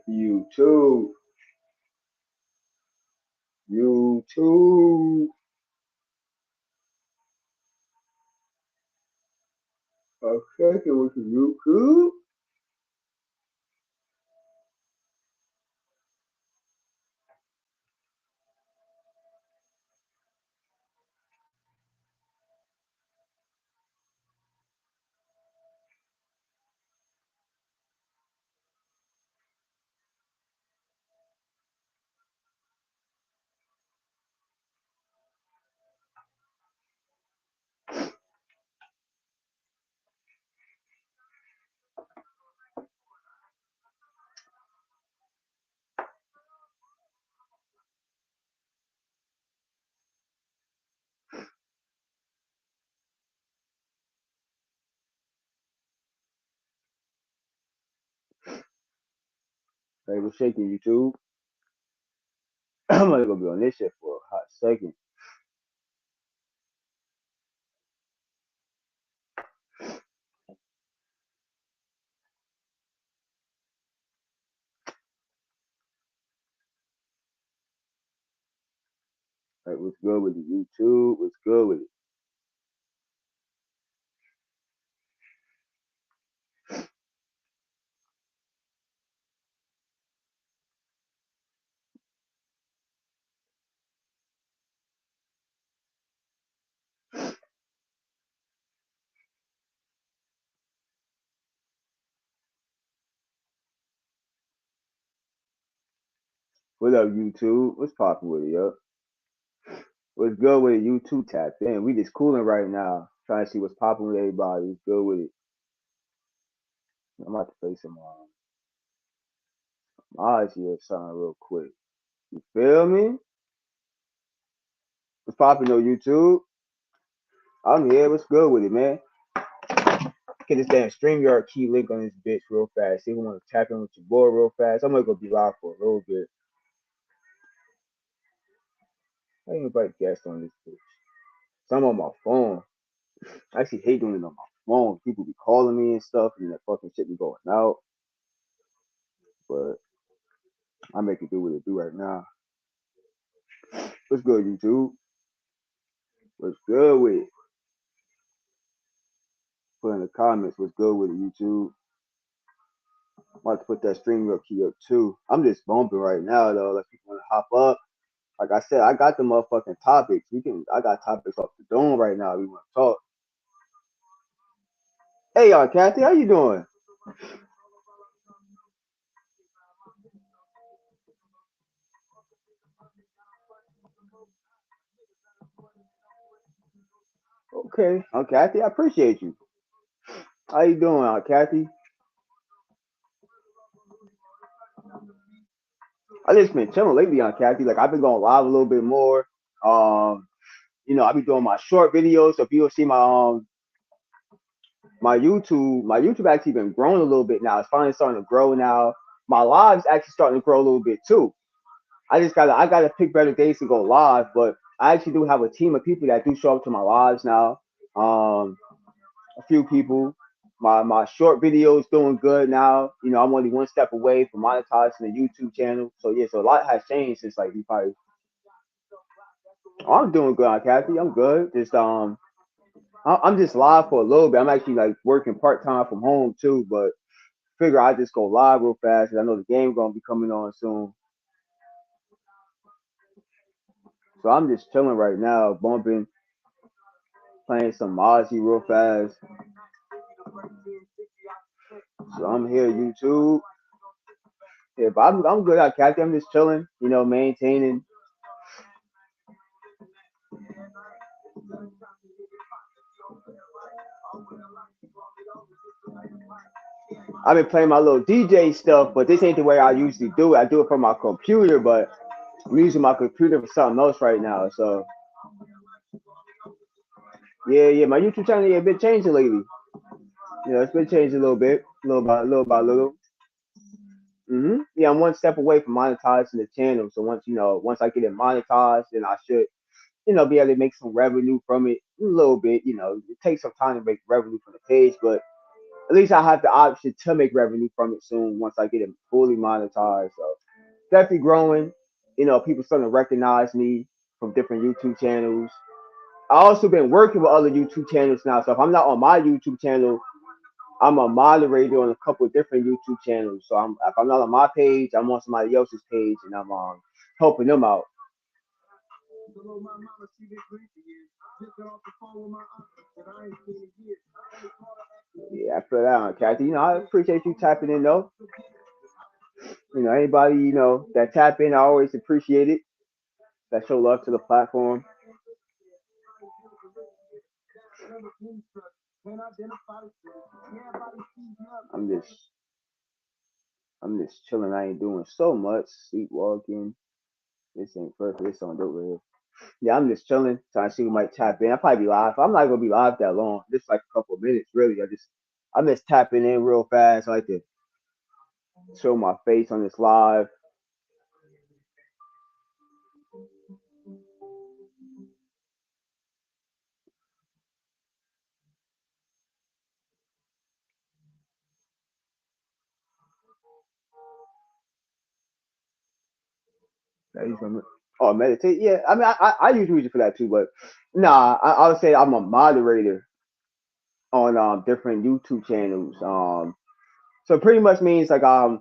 YouTube. YouTube. A second with the YouTube. Hey, what's shaking YouTube? I'm only gonna be on this shit for a hot second. Like, what's good with the YouTube? What's good with it? What up, YouTube? What's poppin' with it, yo? What's good with it? YouTube tap in. We just cooling right now, trying to see what's popping with everybody. What's good with it? I'm about to play some odds here, something real quick. You feel me? What's popping on YouTube? I'm here. What's good with it, man? Get this damn StreamYard key link on this bitch real fast. See who want to tap in with your boy real fast. I'm gonna go be live for a little bit. I ain't invite guests on this bitch. So I'm on my phone. I actually hate doing it on my phone. People be calling me and stuff, and that fucking shit be going out. But I make it do what it do right now. What's good, YouTube? What's good with it? Put in the comments what's good with it, YouTube. I'm about to put that StreamYard key up too. I'm just bumping right now though. Like people want to hop up. Like I said, I got the motherfucking topics. I got topics off the dome right now. We want to talk. Hey, y'all, Kathy, how you doing? Okay, Kathy, I appreciate you. How you doing, Kathy? I just been chilling lately, Kathy. Like I've been going live a little bit more. Um, I've been doing my short videos. So if you'll see my YouTube actually been growing a little bit now. It's finally starting to grow now. My live's actually starting to grow a little bit too. I gotta pick better days to go live, but I actually do have a team of people that do show up to my lives now. A few people. My short videos doing good now. I'm only one step away from monetizing the YouTube channel. So yeah, so a lot has changed since like we probably. Oh, I'm doing good, Kathy. I'm good. Just I'm just live for a little bit. I'm actually like working part time from home too, but figure I just go live real fast. 'Cause I know the game gonna be coming on soon. So I'm just chilling right now, bumping, playing some Mozzie real fast. So I'm here, YouTube. Yeah, but I'm good at Kathy. I'm just chilling, maintaining. I've been playing my little DJ stuff, but this ain't the way I usually do it. I do it from my computer, but I'm using my computer for something else right now. So yeah, my YouTube channel yeah been changing lately. It's been changing a little bit, little by little. Yeah, I'm one step away from monetizing the channel. So once I get it monetized, then I should, be able to make some revenue from it a little bit. It takes some time to make revenue from the page, but at least I have the option to make revenue from it soon once I get it fully monetized. So definitely growing. People starting to recognize me from different YouTube channels. I also been working with other YouTube channels now. So if I'm not on my YouTube channel, I'm a moderator on a couple of different YouTube channels. So if I'm not on my page, I'm on somebody else's page, and I'm helping them out. Yeah, I feel that on Kathy. I appreciate you tapping in though. Anybody that tap in, I always appreciate it. That show love to the platform. I'm just I'm just chilling. I ain't doing so much. Sleepwalking. This ain't perfect. This on dope right. Yeah, I'm just chilling, trying to see who might tap in. I'll probably be live. I'm not gonna be live that long. Just like a couple of minutes, really. I'm just tapping in real fast. I like to show my face on this live. Oh, meditate. Yeah, I mean, I use music for that too, but nah, I would say I'm a moderator on different YouTube channels. So pretty much means like I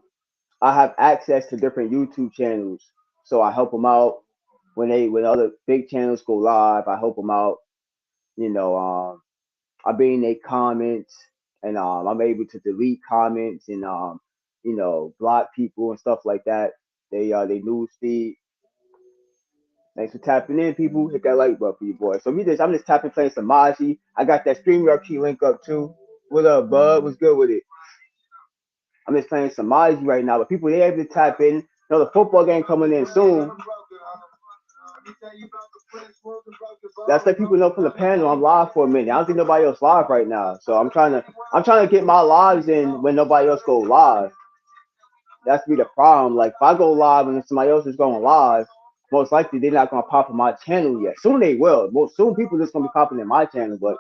have access to different YouTube channels, so I help them out when other big channels go live. I help them out. You know, I be in their comments, and I'm able to delete comments and block people and stuff like that. They news feed. Thanks for tapping in, people. Hit that like button for you, boy. So I'm just tapping, playing some Maji. I got that StreamYard key link up too. What up, bud? What's good with it? I'm just playing some Maji right now, but people they able to tap in. The football game coming in soon. That's let people know from the panel I'm live for a minute. I don't think nobody else live right now, so I'm trying to get my lives in when nobody else go live. That's be the problem. Like if I go live and somebody else is going live, most likely they're not gonna pop in my channel yet. Soon they will. Most soon people just gonna be popping in my channel, but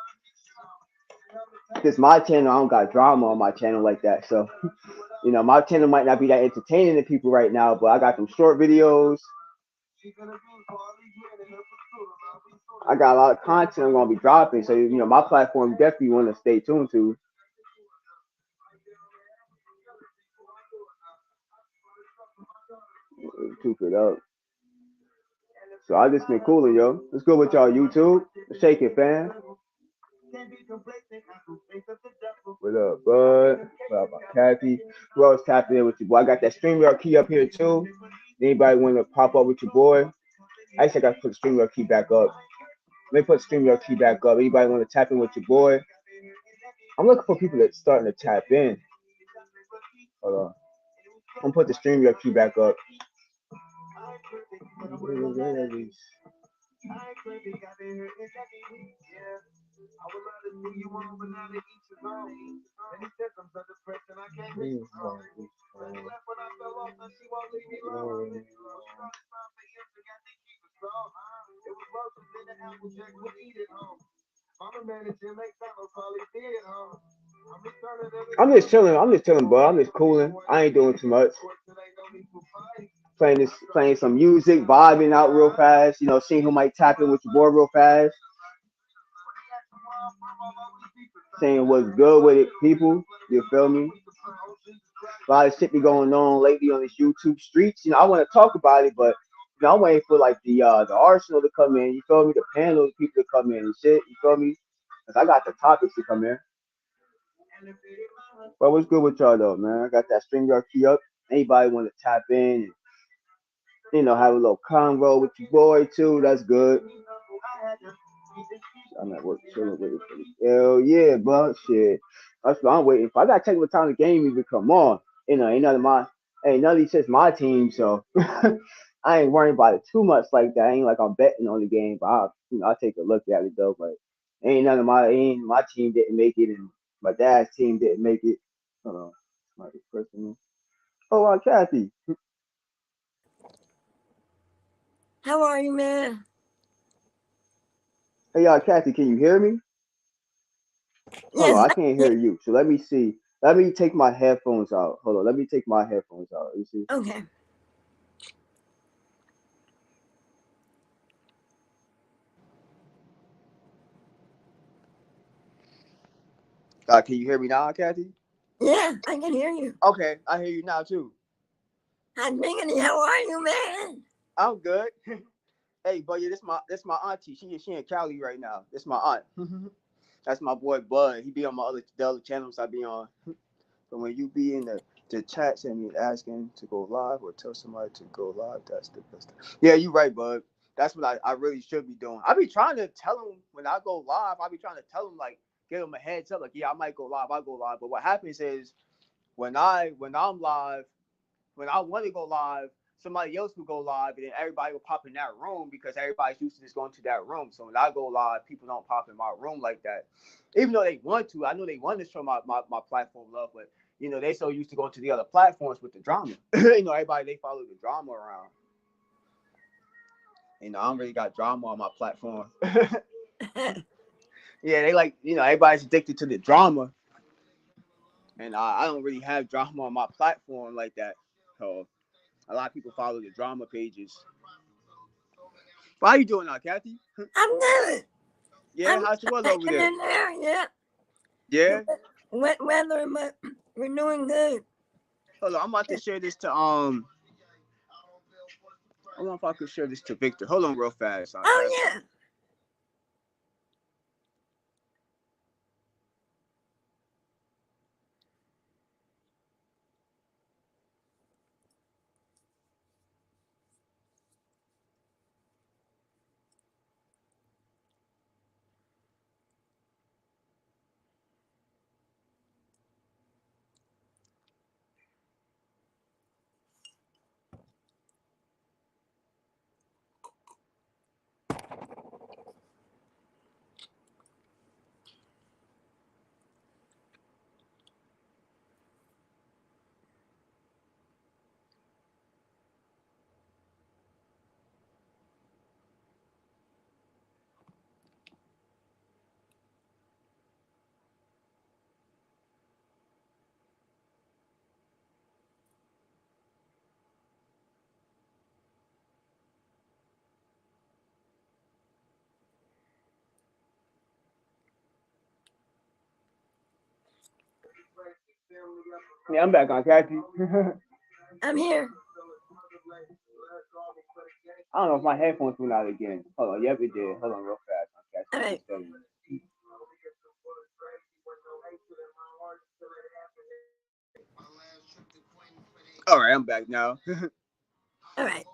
this my channel, I don't got drama on my channel like that. So my channel might not be that entertaining to people right now, but I got some short videos. I got a lot of content I'm gonna be dropping, so my platform definitely want to stay tuned to. Keep it up. So I just been cooling, yo. Let's go with y'all YouTube. Shake it, fam. What up, bud? What up, Kathy? Who else tapping in with you, boy? I got that StreamYard key up here too. Anybody want to pop up with your boy? Actually, I got to put the StreamYard key back up. Let me put the StreamYard key back up. Anybody want to tap in with your boy? I'm looking for people that's starting to tap in. Hold on. I'm gonna put the StreamYard key back up. I'm just chilling. Bro. I'm just cooling. I ain't doing too much. Playing some music, vibing out real fast. Seeing who might tap in with your boy real fast. Saying what's good with it, people. You feel me? A lot of shit be going on lately on this YouTube streets. I want to talk about it, but I'm waiting for like the Arsenal to come in. You feel me? The panel of people to come in and shit. You feel me? Cause I got the topics to come in. But what's good with y'all though, man? I got that StreamYard key up. Anybody want to tap in and have a little convo with your boy too? That's good. I'm at work chilling with it. Hell yeah, bro. Shit. That's what I'm waiting for. I gotta check what time the game even come on. Ain't none of these shit's my team, so I ain't worrying about it too much like that. Ain't like I'm betting on the game, but I'll take a look at it though. But ain't my team didn't make it, and my dad's team didn't make it. Hold on, somebody's pressing me. Oh, Kathy. How are you, man? Hey, Kathy, can you hear me? Hold Yes, on, I can't hear you. So let me see. Let me take my headphones out. Hold on. Let me take my headphones out. You see? Okay. Can you hear me now, Kathy? Yeah, I can hear you. Okay, I hear you now too. Hi, Biggity. How are you, man? I'm good. Hey, but yeah, this my auntie. She in Cali right now. This my aunt. That's my boy Bud. He be on the other channels I be on. But when you be in the chat and you asking to go live or tell somebody to go live, that's the best. Yeah, you right, Bud. That's what I really should be doing. I be trying to tell them when I go live. I be trying to tell them like give them a heads up, like yeah, I might go live. I go live. But what happens is when I'm live, when I want to go live, somebody else will go live, and then everybody will pop in that room because everybody's used to just going to that room. So when I go live, people don't pop in my room like that. Even though they want to, I know they want to show my platform love, but they so used to going to the other platforms with the drama. Everybody they follow the drama around. I don't really got drama on my platform. Yeah, they like everybody's addicted to the drama, and I don't really have drama on my platform like that. So a lot of people follow the drama pages. How you doing now, Kathy? I'm good. Yeah, I'm how's the weather over hanging there? in there. Yeah. The Yeah. wet weather, but we're doing good. Hold on, I'm about to share this to I don't know if I could share this to Victor. Hold on, real fast, Kathy. Oh, yeah. Yeah, I'm back on Kathy. I'm here. I don't know if my headphones went out again. Hold on, yep it did. Hold on, real fast on All Kathy. right. All right, I'm back now. All right.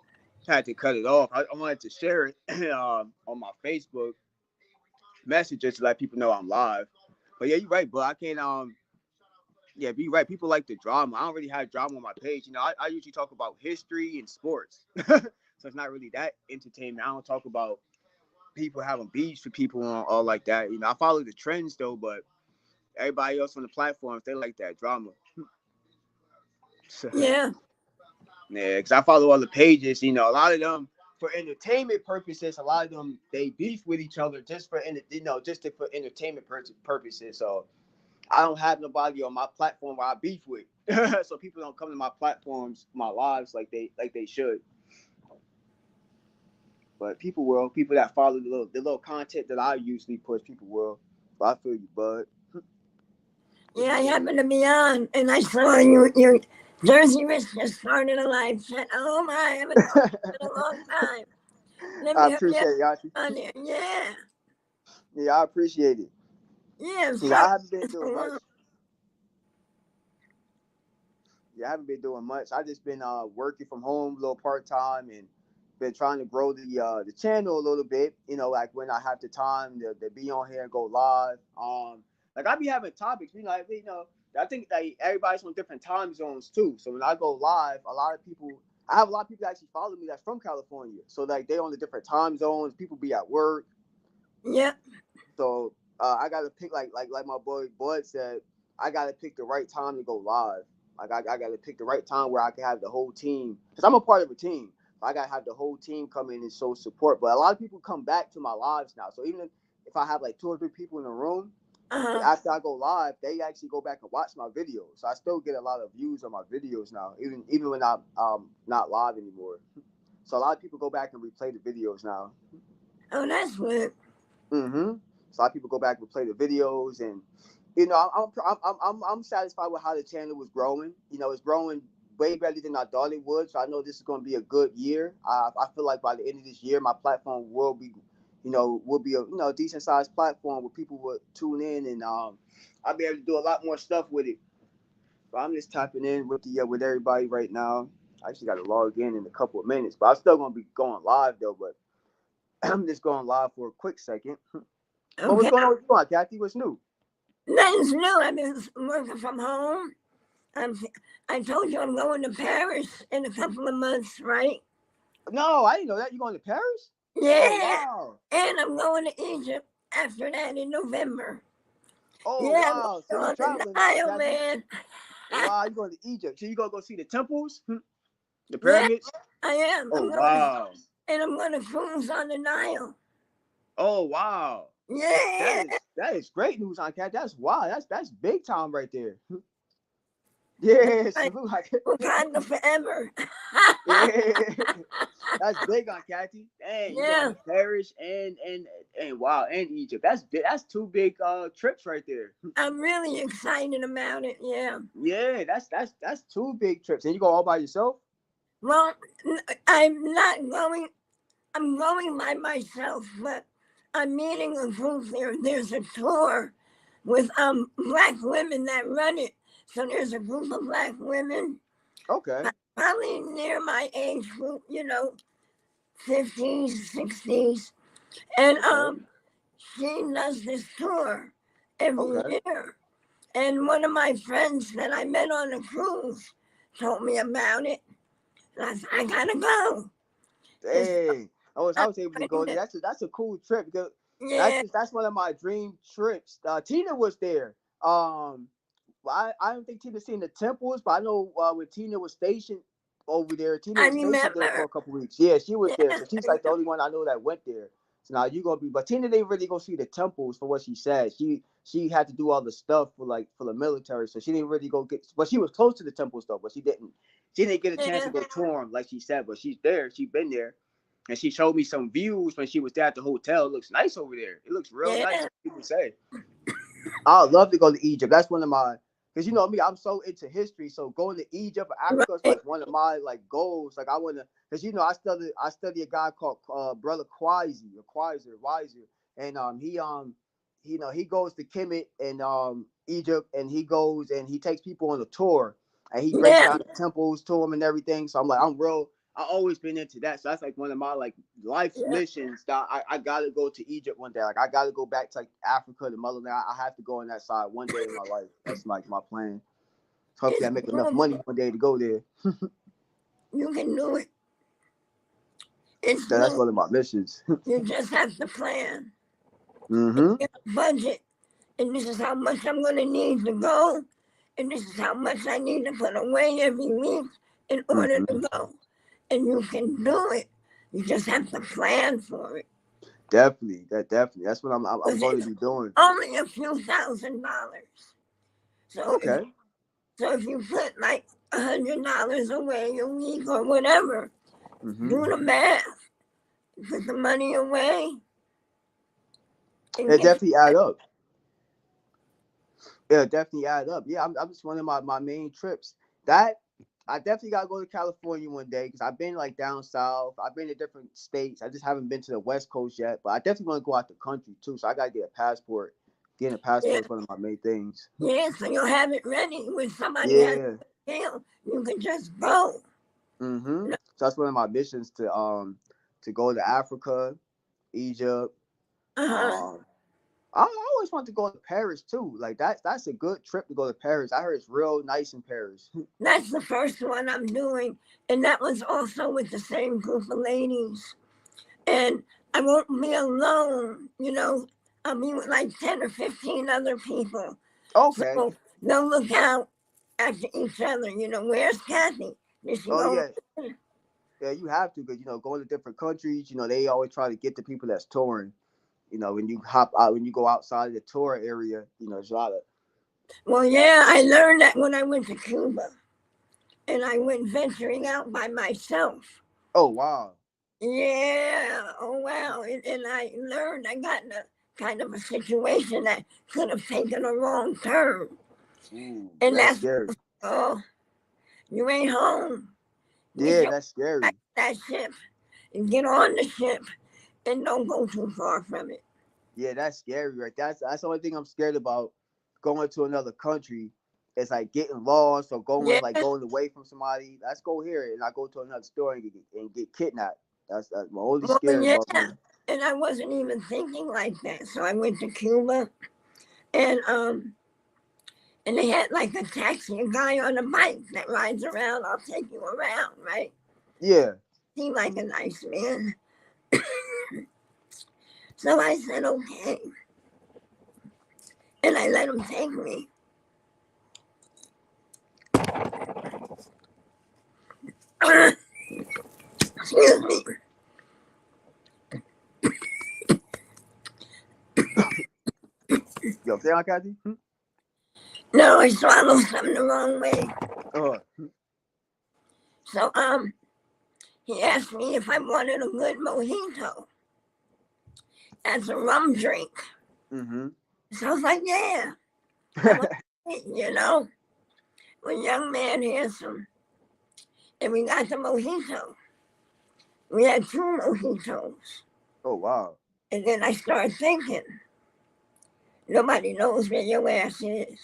Had to cut it off. I wanted to share it on my Facebook messages to let people know I'm live. But yeah, you're right, but I can't yeah, be right. People like the drama. I don't really have drama on my page. I usually talk about history and sports. So it's not really that entertainment. I don't talk about people having beefs for people and all like that. I follow the trends though, but everybody else on the platforms, they like that drama. Yeah. Yeah, because I follow all the pages. A lot of them for entertainment purposes. A lot of them they beef with each other just for for entertainment purposes. So I don't have nobody on my platform where I beef with. So people don't come to my platforms, my lives like they should. But people that follow the little content that I usually push, people will. So I feel you, bud. What Yeah, you I saying? happened to be on, and I saw your Jersey Rich just started a live chat. Oh, my. I haven't talked in a long time. Let I me hurry appreciate up it, Yachi. on there. Yeah. Yeah, I appreciate it. Yeah. Yeah, Sorry. I haven't been It's so doing much. long. Yeah, I haven't been doing much. I just been working from home a little part time and been trying to grow the channel a little bit. Like when I have the time to be on here and go live. Like I be having topics. I think like everybody's on different time zones too. So when I go live, a lot of people. I have a lot of people that actually follow me that's from California. So like they on the different time zones. People be at work. Yeah. So I gotta pick like my boy Bud said, I gotta pick the right time to go live. Like I gotta pick the right time where I can have the whole team because I'm a part of a team. I gotta have the whole team come in and show support. But a lot of people come back to my lives now. So even if I have like two or three people in the room, But Uh-huh. after I go live, they actually go back and watch my videos. So I still get a lot of views on my videos now, even when I'm not live anymore. So a lot of people go back and replay the videos now. Oh, that's good. Mm-hmm. So a lot of people go back and play the videos, and I'm satisfied with how the channel was growing. It's growing way better than I thought it would. So I know this is going to be a good year. I feel like by the end of this year, my platform will be a decent sized platform where people will tune in, and I'll be able to do a lot more stuff with it. But I'm just tapping in with everybody right now. I actually got to log in a couple of minutes, but I'm still going to be going live though. But I'm just going live for a quick second. But what's Okay. going on with you, Kathy? What's new? Nothing's new. I've been working from home. I'm, I told you I'm going to Paris in a couple of months, right? No, I didn't know that. You going to Paris? Oh Yeah. wow. And I'm going to Egypt after that in November. Oh Yeah, I'm wow. So going you on the traveling now, Nile, Kathy? man. Wow, you going to Egypt? So you gonna go see the temples, the Yeah, pyramids? I am. Oh wow. And I'm going to cruise on the Nile. Oh wow. That Yeah. is that is great news, on Kat. That's wow. That's big time right there. Yeah, I salute. Wakanda forever. Yeah, that's big on Kathy. Dang, you going Yeah, to Paris and wow, and Egypt. That's two big trips right there. I'm really excited about it. Yeah. Yeah, that's two big trips. And you go all by yourself? Well, I'm not going. I'm going by myself, but I'm meeting a group there. There's a tour with black women that run it. So there's a group of black women, Okay. probably near my age group, 50s, 60s. And Okay. she does this tour every Okay. year. And one of my friends that I met on a cruise told me about it. And I said, I gotta go. It's, Dang. I I'm was able to going go there. That's a cool trip because yeah, that's one of my dream trips. Tina was there. I don't think Tina seen the temples, but I know when Tina was stationed over there, Tina I was stationed there for remember. a couple weeks. Yeah, she was there. Yeah, So she's like the only one I know that went there. So now you gonna be, but Tina didn't really go see the temples for what she said. She had to do all the stuff for the military, so she didn't really go get. But she was close to the temples though, but she didn't get a chance to yeah, go tour them like she said. But she's there. She been there, and she showed me some views when she was there at the hotel. It looks nice over there. It looks real nice. yeah. People say. I'd love to go to Egypt. That's one of my, because you know me, I'm so into history. So going to Egypt or Africa is Right. like one of my like goals. Like I want to, because I study a guy called Brother Wiser, and he goes to Kemet and Egypt, and he goes and he takes people on a tour, and he breaks Yeah. down the temples to them and everything. So I'm like, I always been into that. So that's like one of my like life Yeah. missions that I gotta go to Egypt one day. Like I gotta go back to like Africa, the motherland. I have to go on that side one day in my life. That's like my plan. Hopefully I It's make enough money doable. one day to go there. You can do it. It's That's doable. one of my missions. You just have to plan. Mm-hmm. Get a budget. And this is how much I'm going to need to go. And this is how much I need to put away every week in order Mm-hmm. to go. And you can do it. You just have to plan for it. Definitely. Definitely. That's what I'm Because going to it's be doing. only a few $1,000. So if, Okay. so if you put like $100 away a week or whatever, Mm-hmm. do the math. Put the money away and It get definitely add up. It'll definitely add up. Yeah, I'm just one of my main trips. That I definitely gotta go to California one day because I've been like down south. I've been to different states. I just haven't been to the West Coast yet. But I definitely want to go out the country too. So I gotta get a passport. Getting a yeah, passport is one of my main things. yeah, so you'll have it ready when somebody has Yeah. a deal. You can just go. Mm-hmm. So that's one of my missions to go to Africa, Egypt. Uh-huh. Um, I always want to go to Paris too. Like that's a good trip to go to Paris. I heard it's real nice in Paris. That's the first one I'm doing. And that was also with the same group of ladies. And I won't be alone. I'll be with like 10 or 15 other people. Okay. So they'll look out after each other. Where's Kathy? Did she Oh go? yeah. Yeah, you have to because going to different countries. They always try to get the people that's touring. when you hop out, when you go outside of the tour area, there's a lot of. Well, yeah, I learned that when I went to Cuba, and I went venturing out by myself. Oh wow. Yeah. Oh wow. And I learned I got in a kind of a situation that could have taken a wrong turn. Ooh, And that's that's, scary. oh, you ain't home. Get Yeah, your that's scary. that ship and get on the ship and don't go too far from it. Yeah, that's scary, right? That's the only thing I'm scared about going to another country. It's like getting lost or Yeah. going away from somebody. Let's go here, and I go to another store and get kidnapped. That's my only Well, scare yeah. about me. And I wasn't even thinking like that. So I went to Cuba and and they had like a taxi, a guy on a bike that rides around. I'll take you around, right? Yeah. Seemed like a nice man. So I said, okay. And I let him take me. Excuse me. Yo, say on, Kathy. No, I swallowed something the wrong way. Uh, So he asked me if I wanted a good mojito. That's a rum drink. mm-hmm. So I was like, yeah. I want it. Well, young man, handsome. And we got the mojito. We had 2 mojitos. Oh wow. And then I started thinking, nobody knows where your ass is.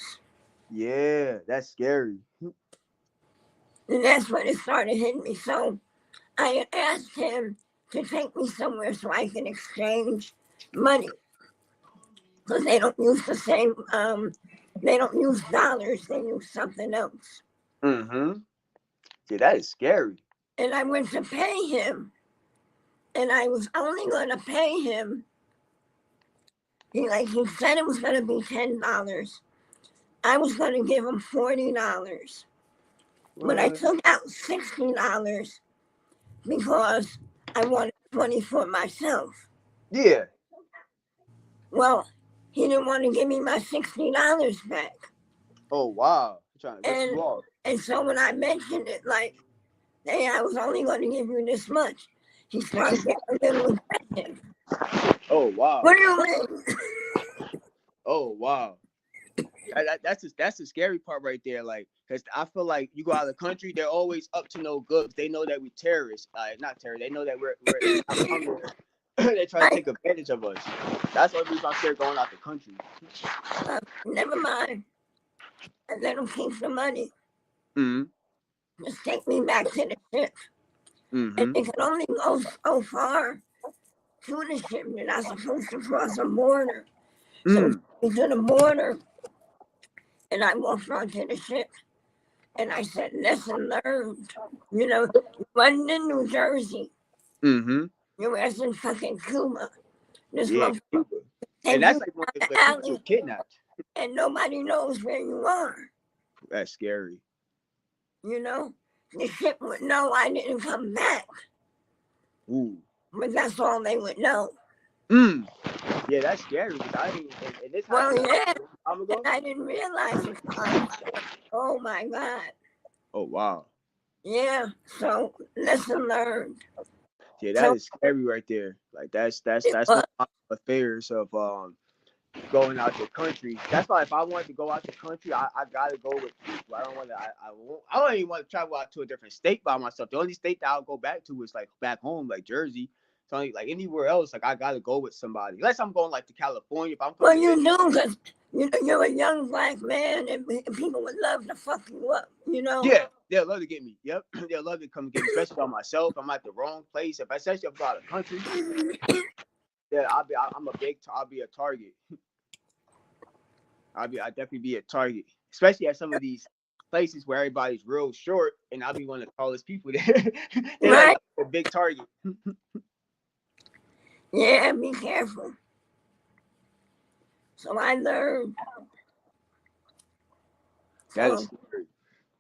Yeah, that's scary. And that's when it started hitting me. So I asked him to take me somewhere so I can exchange money. Because they don't use the same, they don't use dollars, they use something else. Mm-hmm. Yeah, that is scary. And I went to pay him. And I was only going to pay him. He said it was going to be $10. I was going to give him $40. But I took out $60 because I wanted 20 for myself. Yeah. Well, he didn't want to give me my $60 back. Oh wow. Trying to rip you off. And so when I mentioned it, like, hey, I was only going to give you this much, he started getting a little aggressive. Oh wow. What do you mean? Oh wow. That's the scary part right there. Like, because I feel like you go out of the country, they're always up to no good. They know that we're terrorists. Not terrorists. They know that we're they try to take advantage of us. That's the reason I'm scared going out the country. Never mind. I let him keep the money. Mm-hmm. Just take me back to the ship. Mm-hmm. And it can only go so far to the ship. You're not supposed to cross a border. So we to the border, and I walked onto the ship. And I said, lesson learned. You wasn't in New Jersey. Mm-hmm. You was in fucking Cuba. This Yeah, Cuba. And that's like one of the people kidnapped. And nobody knows where you are. That's scary. The ship would know I didn't come back. Ooh. But that's all they would know. Yeah, that's scary. I didn't. And this yeah. I didn't realize it. Oh my God. Oh wow. Yeah. So lesson learned. Yeah, that is scary right there. Like that's one of my fears of going out the country. That's why if I wanted to go out the country, I gotta go with people. I don't want to. I don't even want to travel out to a different state by myself. The only state that I'll go back to is like back home, like Jersey. So like anywhere else, like I gotta go with somebody. Unless I'm going like to California. If I'm you do, because you're a young black man, and people would love to fuck you up. Yeah, they'll love to get me. Yep, they'll love to come get me, especially by myself. I'm at the wrong place. Especially if I'm out of the country. Yeah, I'll be a target. I definitely be a target, especially at some of these places where everybody's real short, and I'll be one of the tallest people there. They're right. Like a big target. Yeah, be careful. So I learned. That's scary.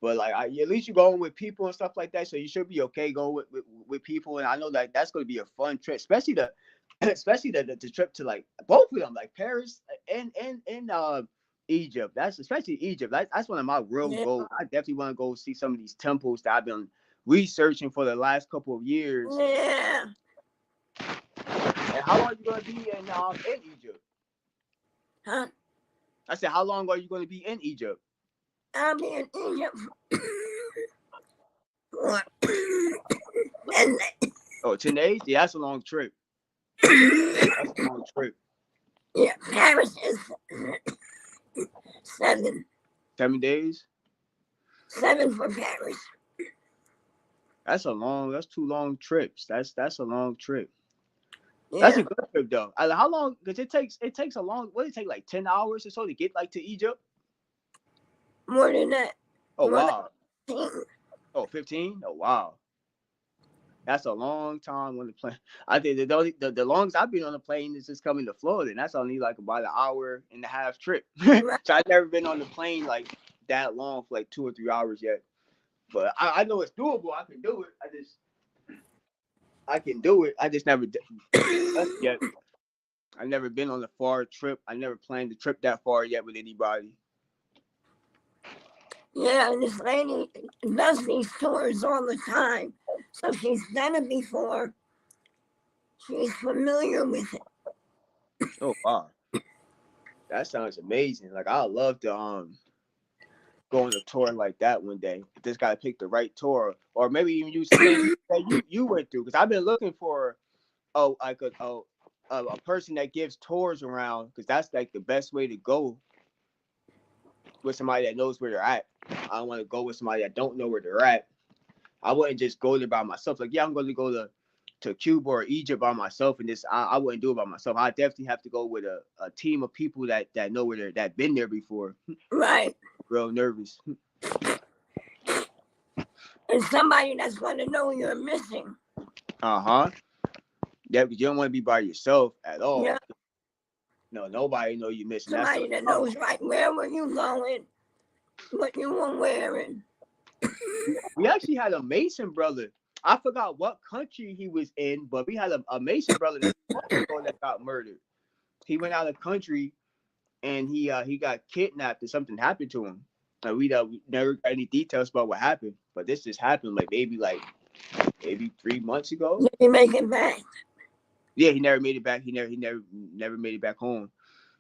But like, at least you're going with people and stuff like that, so you should be okay going with people. And I know that that's going to be a fun trip, especially especially the trip to like both of them, like Paris and Egypt. That's especially Egypt. That's one of my real Yeah, goals. I definitely want to go see some of these temples that I've been researching for the last couple of years. yeah. And how long are you gonna be in Egypt? Huh? I said, how long are you gonna be in Egypt? I'll be in Egypt for 10 Oh, 10 days? Yeah, that's a long trip. That's a long trip. Yeah, Paris is 7. 7 days? 7 for Paris. That's two long trips. That's a long trip. That's Yeah, a good trip though. How long? Because it takes a long. What did it take? Like 10 hours or so to get like to Egypt. more than that. Oh More than wow. 15. Oh 15. Oh wow. That's a long time on the plane. I think the longest I've been on a plane is just coming to Florida, and that's only like about an hour and a half trip. So Right. I've never been on the plane like that long for like 2 or 3 hours yet. But I know it's doable. I can do it. I can do it. I just never done yet. I've never been on a far trip. I never planned a trip that far yet with anybody. Yeah, and this lady does these tours all the time. So she's done it before. She's familiar with it. Oh wow, that sounds amazing. Like I'd love to go on a tour like that one day. Just gotta pick the right tour, or maybe even use the same that you went through. Because I've been looking for like a person that gives tours around. Because that's like the best way to go with somebody that knows where they're at. I don't want to go with somebody that don't know where they're at. I wouldn't just go there by myself. Like yeah, I'm going to go to Cuba or Egypt by myself, and this I wouldn't do it by myself. I definitely have to go with a team of people that know where they're that been there before. Right. Real nervous. And somebody that's going to know you're missing. Uh-huh. Yeah, because you don't want to be by yourself at all. Yeah. No, nobody know you missing. Somebody that knows right where were you going, what you were wearing. We actually had a Mason brother. I forgot what country he was in, but we had a Mason brother that got murdered. He went out of the country and he got kidnapped and something happened to him. Like we never got any details about what happened, but this just happened maybe 3 months ago. Did you make it back? Yeah, he never made it back. He never made it back home.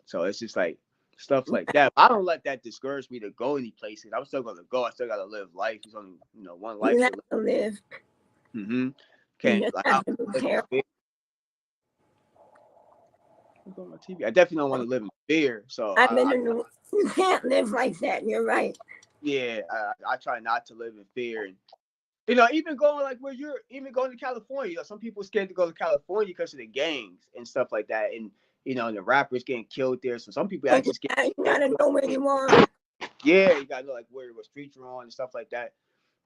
So it's just like stuff like that. I don't let that discourage me to go any places. I'm still gonna go. I still gotta live life. There's only one life You have to live. Mm-hmm. You Can't just like have to be careful. on my TV. I definitely don't want to live in fear. So I've been in the, you can't live like that. You're right. yeah, I try not to live in fear. And even going like where you're even going to California. Some people scared to go to California because of the gangs and stuff like that. And and the rappers getting killed there. So some people But actually scared. you gotta know where you are. Yeah, you gotta know like where streets are on and stuff like that.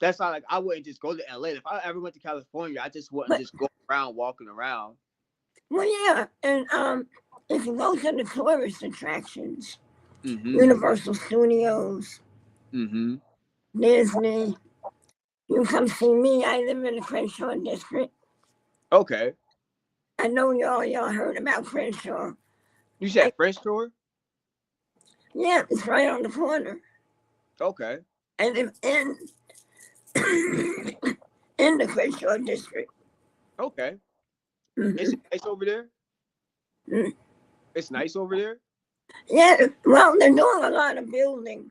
That's not like I wouldn't just go to LA. If I ever went to California, I just wouldn't just go around walking around. Well, yeah, and if you go to the tourist attractions, Mm-hmm. Universal Studios, Mm-hmm. Disney, you come see me. I live in the Crenshaw district. Okay. I know y'all heard about Crenshaw. You said French tour? Yeah, it's right on the corner. Okay. And in in the Crenshaw district. Okay. Mhm. Is it nice over there? Mm. It's nice over there? Yeah, well, they're doing a lot of building.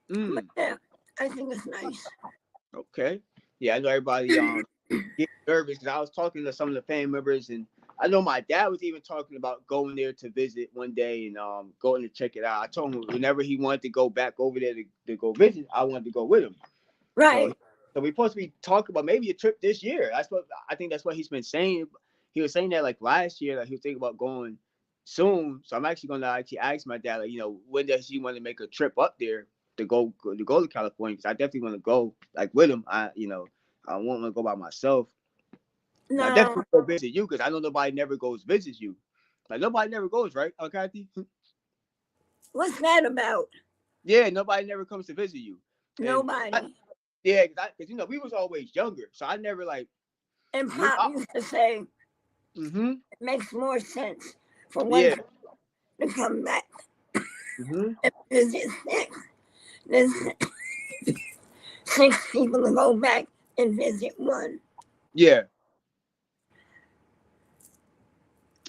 But Mm. yeah, I think it's nice. Okay. Yeah, I know everybody get nervous because I was talking to some of the family members, and I know my dad was even talking about going there to visit one day and going to check it out. I told him whenever he wanted to go back over there to go visit, I wanted to go with him. Right. So we're supposed to be talking about maybe a trip this year. That's what he's been saying. He was saying that like last year that he was thinking about going soon. So I'm actually gonna actually ask my dad, like, when does he want to make a trip up there to go to California? Because I definitely want to go like with him. I won't want to go by myself. And I No, definitely go visit you because I know nobody never goes visits you. Like nobody never goes, right, Kathy? what's that about? Yeah, nobody never comes to visit you. Nobody. Yeah, because we was always younger, so I never like. And Pop used to say, Mm-hmm. It makes more sense for one Yeah. person to come back Mm-hmm. and visit six than 6 people to go back and visit one. Yeah.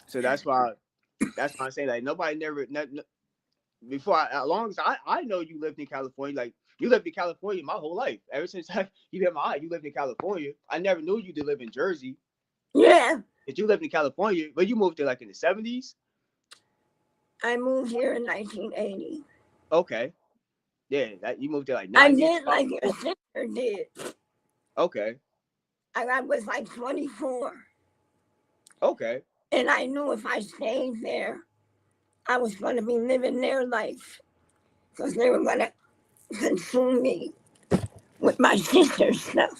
So that's why I'm saying like nobody never before as long as I know you lived in California, like you lived in California my whole life. Ever since you had my eye, you lived in California. I never knew you to live in Jersey. Yeah, But you lived in California, but you moved there like in the 70s. I moved here in 1980. Okay. Yeah, that you moved there like I 9 years did ago. like your sister did. Okay. I was like 24. Okay. And I knew if I stayed there, I was going to be living their life because they were going to consume me with my sister's stuff.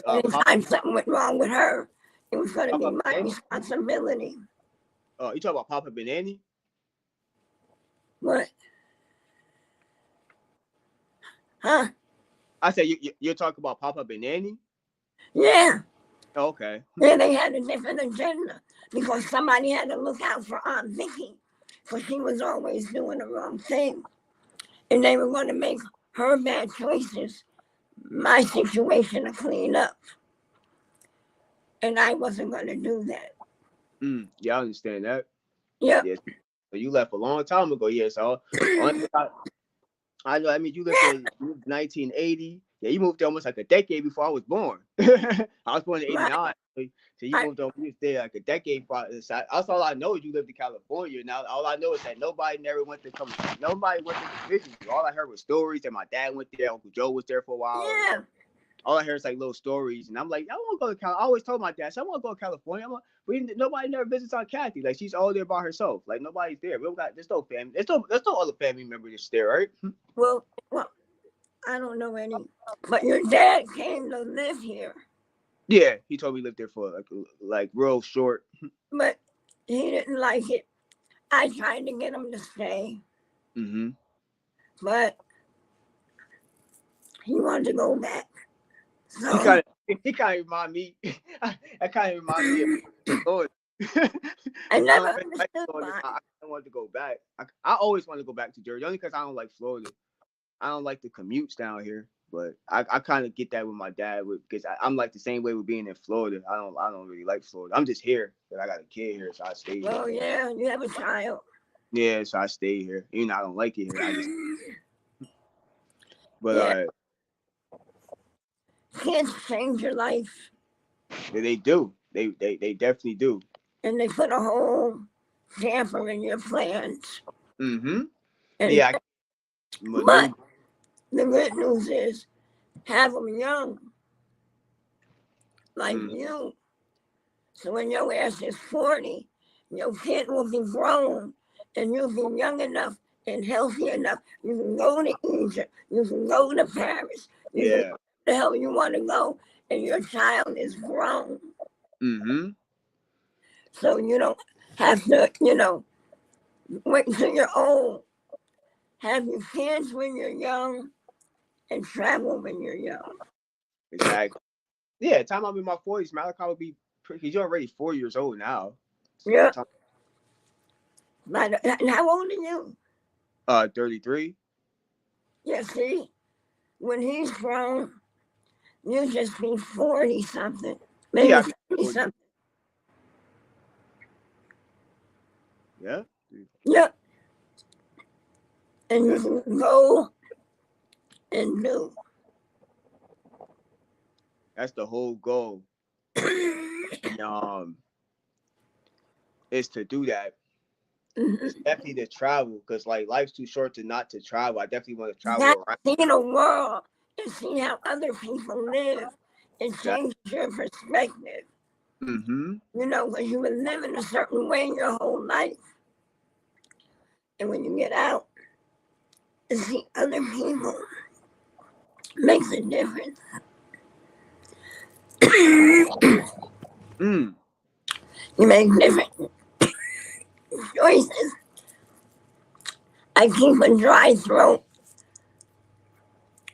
Anytime something went wrong with her, it was going to be my responsibility. Oh, you talking about Papa Benani? What? Huh? I said you're talking about Papa Benani? Yeah. Okay. Yeah, they had a different agenda because somebody had to look out for Aunt Vicky because she was always doing the wrong thing. And they were going to make her bad choices my situation to clean up. And I wasn't going to do that. Yeah, I understand that. Yep. Yes. So you left a long time ago. Yeah, so I know. I mean, you lived in 1980. Yeah, you moved there almost like a decade before I was born. I was born in '89. Right. So you moved over there like a decade before. So that's all I know is you lived in California. Now all I know is that nobody went to visit you. All I heard was stories that my dad went there, Uncle Joe was there for a while. Yeah. All I heard is like little stories, and I'm like, I want to go to California. I always told my dad, I want to go to California. Nobody never visits Aunt Kathy. Like she's all there by herself. Like nobody's there. There's no family. There's no other family member that's there, right? Well, I don't know any. But your dad came to live here. Yeah, he told me he lived there for like real short. But he didn't like it. I tried to get him to stay. Mm-hmm. But he wanted to go back. So he kind of remind me. That kind of remind me of Lord. I never understood why. I wanted to go back. I always want to go back to Jersey, only because I don't like Florida. I don't like the commutes down here. But I kind of get that with my dad because I'm like the same way with being in Florida. I don't really like Florida. I'm just here, but I got a kid here, so I stay here. Oh yeah, you have a child. Yeah, so I stay here. Even though I don't like it here. But yeah. Kids change your life. They do. They definitely do. And they put a whole damper in your plans. Mm-hmm. And yeah. But the good news is, have them young, like you. So when your ass is 40, your kid will be grown, and you'll be young enough and healthy enough. You can go to Egypt. You can go to Paris. You can go the hell you want to go, and your child is grown. Mm-hmm. So you don't have to, wait until you're old. Have your kids when you're young and travel when you're young. Exactly. Yeah, time I'm in my 40s, Malachi would be because you're already 4 years old now. So yeah. And how old are you? 33. Yeah, see, when he's grown, you just be 40 something, maybe 50 something. Yeah. Yeah. And you can go and do. That's the whole goal. Is to do that. It's definitely to travel because like life's too short not to travel. I definitely want to travel around. See the world and see how other people live and change your perspective. Mm-hmm. Because you've been living a certain way your whole life. And when you get out and see other people, makes a difference. You make different choices. I keep a dry throat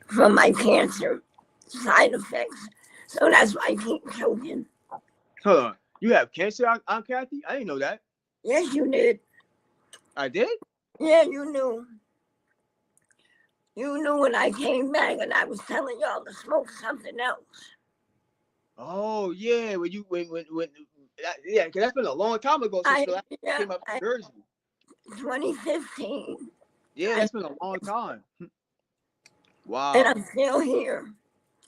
from my cancer side effects, so that's why I keep choking. Hold on. You have cancer, Aunt Kathy? I didn't know that. Yes, you did. I did? Yeah, you knew. You knew when I came back and I was telling y'all to smoke something else. Oh yeah, yeah, because that's been a long time ago since the last came up to Jersey. 2015. Yeah, that's been a long time. Wow. And I'm still here.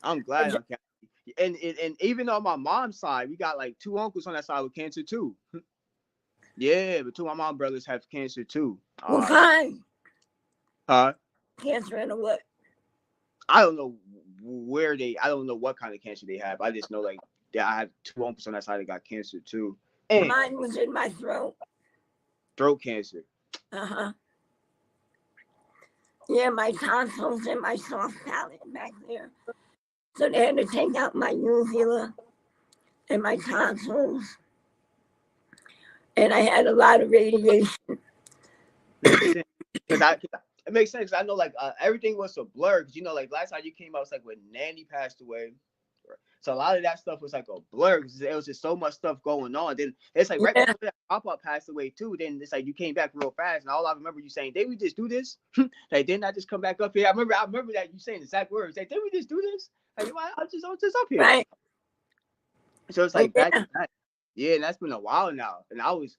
I'm glad, Aunt Kathy. And even on my mom's side, we got like 2 uncles on that side with cancer too. Yeah, but 2 of my mom brothers have cancer too. Well, fine. Huh? Cancer and what? I don't know I don't know what kind of cancer they have. I just know like that I have 2 uncles on that side that got cancer too. And mine was in my throat. Throat cancer. Uh-huh. Yeah, my tonsils and my soft palate back there. So they had to take out my uvula and my tonsils. And I had a lot of radiation. Makes sense. It makes sense. I know like everything was a blur. Because, you know, like last time you came out, it's like when Nanny passed away. So a lot of that stuff was like a blur because there was just so much stuff going on. Then it's like right before that Pop-Up passed away too. Then it's like you came back real fast, and all I remember you saying, "Did we just do this? Like, didn't I just come back up here?" I remember that you saying the exact words. Like, did we just do this? Like, I was just up here. Right. So it's like back to back. Yeah, and that's been a while now. And I was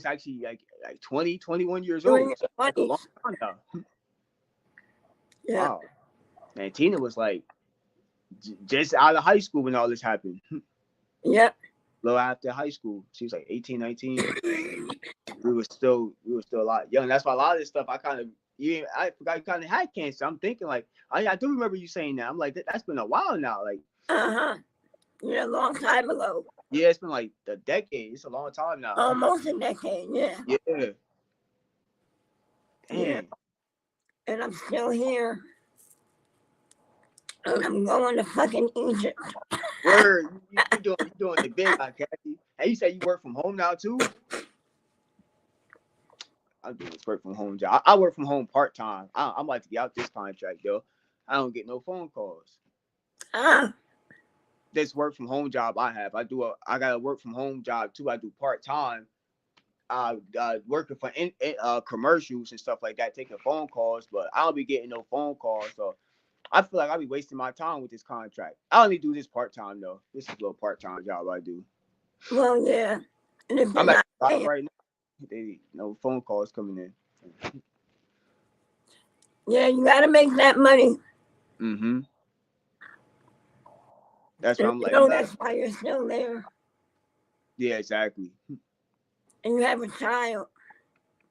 actually like 20, 21 years old. So like a long time now. Yeah. Wow. And Tina was like just out of high school when all this happened. Yep. A little after high school. She was like 18, 19. we were still a lot young. That's why a lot of this stuff I forgot you kind of had cancer. I'm thinking like I do remember you saying that. I'm like that's been a while now. Like yeah, a long time ago. Yeah, it's been like a decade. It's a long time now. Almost a decade, yeah. Yeah. Dang. Yeah. And I'm still here. And I'm going to fucking Egypt. Word, you doing the big, Kathy. And you say you work from home now too? I'm doing this work from home job. I work from home part time. I'm like to get out this contract, though. I don't get no phone calls. This work from home job I have. I got a work from home job too. I do part time. Working for commercials and stuff like that, taking phone calls, but I don't be getting no phone calls. So I feel like I'll be wasting my time with this contract. I only do this part time though. This is a little part time job I do. Well, yeah. And if I'm at the job right now. No phone calls coming in. Yeah, you gotta make that money. Mm-hmm. That's what I'm like. That's why you're still there. Yeah, exactly. And you have a child.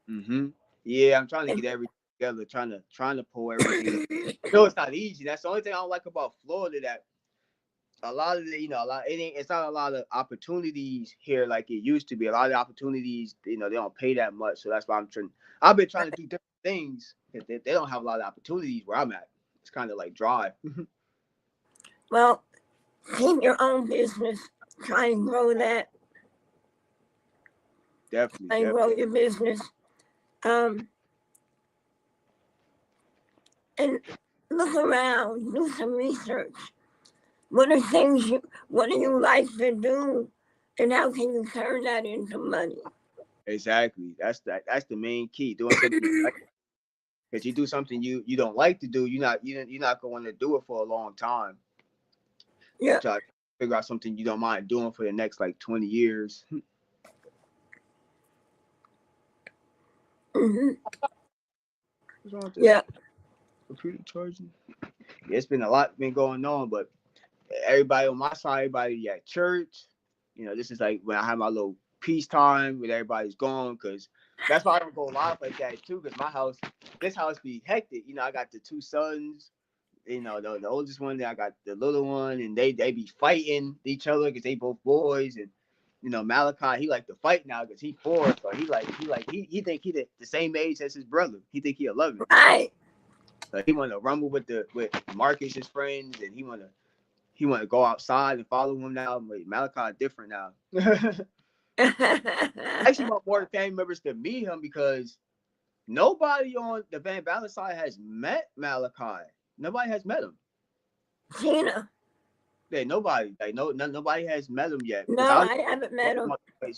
Mm-hmm. Yeah, I'm trying to get everything together, trying to pull everything. No, it's not easy. That's the only thing I don't like about Florida. That a lot of it's not a lot of opportunities here like it used to be. A lot of opportunities, they don't pay that much. So that's why I've been trying to do different things. They don't have a lot of opportunities where I'm at. It's kind of like dry. Well, keep your own business. Try and grow that. Definitely. Grow your business. And look around. Do some research. What do you like to do? And how can you turn that into money? Exactly. That's the main key. Doing something if you do something you don't like to do, you're not going to do it for a long time. Yeah. Try to figure out something you don't mind doing for the next like 20 years. Mm-hmm. What's wrong with this? Yeah. Computer charging. Yeah, it's been a lot been going on, but everybody on my side, everybody at church. This is like when I have my little peace time when everybody's gone, because that's why I don't go live like that too. Because this house be hectic. I got the 2 sons. The oldest one. Then I got the little one, and they be fighting each other because they both boys. And Malachi, he like to fight now because he 4. So he think he the same age as his brother. He think he 11. Right. So he want to rumble with Marcus, his friends, and he want to go outside and follow him now. But Malachi different now. I actually want more family members to meet him because nobody on the Van Balen side has met Malachi. Nobody has met him. Tina. Yeah, nobody like nobody has met him yet. No, I haven't met him.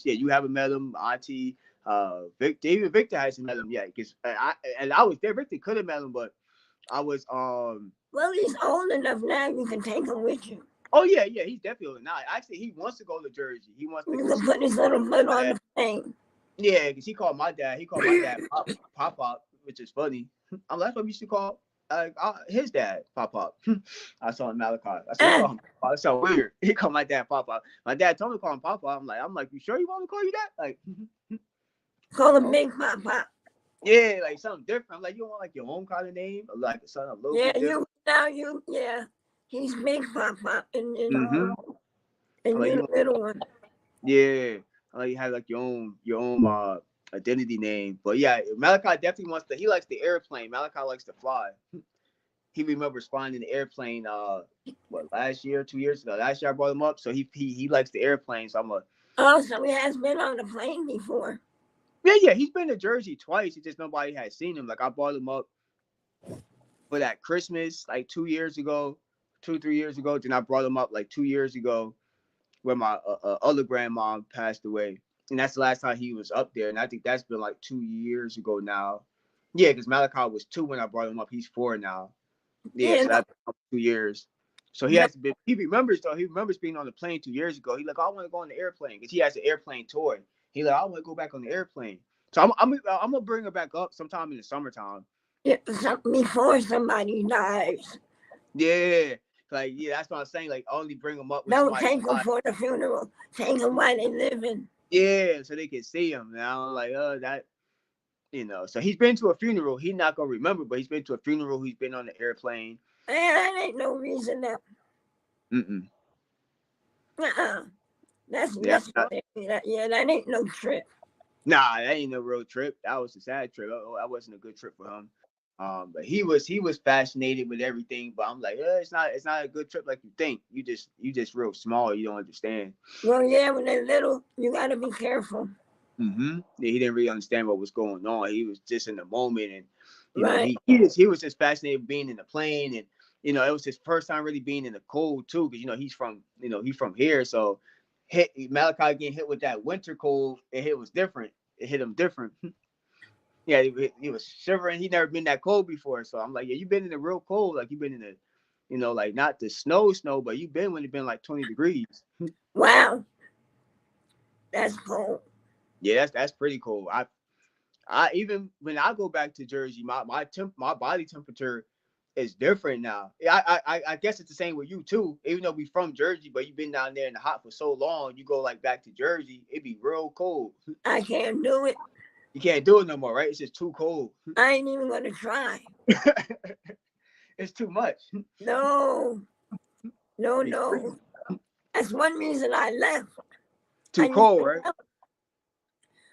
Yeah, you haven't met him, Auntie. Victor, even Victor hasn't met him yet. Because I was there. Victor could have met him, but I was Well, he's old enough now. You can take him with you. Oh yeah, he's definitely not. Actually, he wants to go to Jersey. He wants to You can put his little foot on the plane. Yeah, because he called my dad Pop, which is funny. That's what we used to call his dad Pop. I saw him Malachi. I said, call him Pop. That's so weird. He called my dad Pop. My dad told me to call him Pop. I'm like, you sure you want me to call you that? Like, call him Big Pop. Yeah, like something different. I'm like, you don't want like your own kind of name, or like something a little bit different. He's Big Pop, and you like, you're the little one. Yeah, like you have like your own identity name. But yeah, Malachi definitely wants to. He likes the airplane. Malachi likes to fly. He remembers flying in the airplane. Last year, 2 years ago. Last year I brought him up, so he likes the airplane. So so he has been on a plane before. Yeah, he's been to Jersey twice. It's just nobody has seen him. Like I brought him up for that Christmas, like 2 years ago, 3 years ago. Then I brought him up like 2 years ago, where my other grandma passed away, and that's the last time he was up there. And I think that's been like 2 years ago now. Yeah, because Malachi was 2 when I brought him up. He's 4 now. Yeah, so that's 2 years. So he has to be. He remembers though. He remembers being on the plane 2 years ago. He's like, I want to go on the airplane because he has an airplane toy. He's like, I want to go back on the airplane. So I'm gonna bring her back up sometime in the summertime. Yeah, before somebody dies. Yeah. Like, yeah, that's what I'm saying. Like, only bring them up. Don't take them for the funeral. Take them while they living. Yeah, so they can see him. Now, like, that, So he's been to a funeral. He's not gonna remember, but he's been to a funeral. He's been on the airplane. Man, that ain't no reason to. That's that ain't no trip. Nah, that ain't no real trip. That was a sad trip. That wasn't a good trip for him. But he was fascinated with everything. But I'm like, it's not a good trip like you think. You just real small. You don't understand. Well, yeah, when they're little, you gotta be careful. Yeah, he didn't really understand what was going on. He was just in the moment, and you know, he was just fascinated being in the plane, and it was his first time really being in the cold too, because he's from here, so Malachi getting hit with that winter cold, it was different. It hit him different. Yeah, he was shivering. He never been that cold before. So I'm like, yeah, you've been in the real cold. Like you've been in the, like not the snow, but you've been when it's been like 20 degrees. Wow. That's cold. Yeah, that's pretty cold. I even when I go back to Jersey, my body temperature is different now. I guess it's the same with you too. Even though we from Jersey, but you've been down there in the hot for so long, you go like back to Jersey, it'd be real cold. I can't do it. You can't do it no more, right? It's just too cold. I ain't even gonna try. It's too much. No. That's one reason I left. Too cold, right?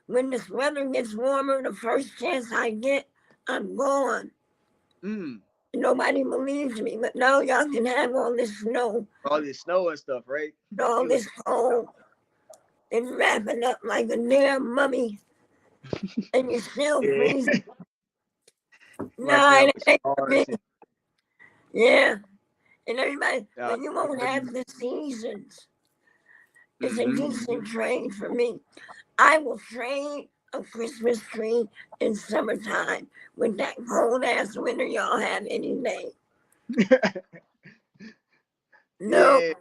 When this weather gets warmer, the first chance I get, I'm gone. Nobody believes me, but now y'all can have all this snow. All this snow and stuff, right? All this cold. And wrapping up like a damn mummy. And you're still freezing. No, it ain't. Yeah. And everybody, but you won't have the seasons. It's a decent trade for me. I will trade a Christmas tree in summertime with that cold ass winter y'all have any day. No. Yeah.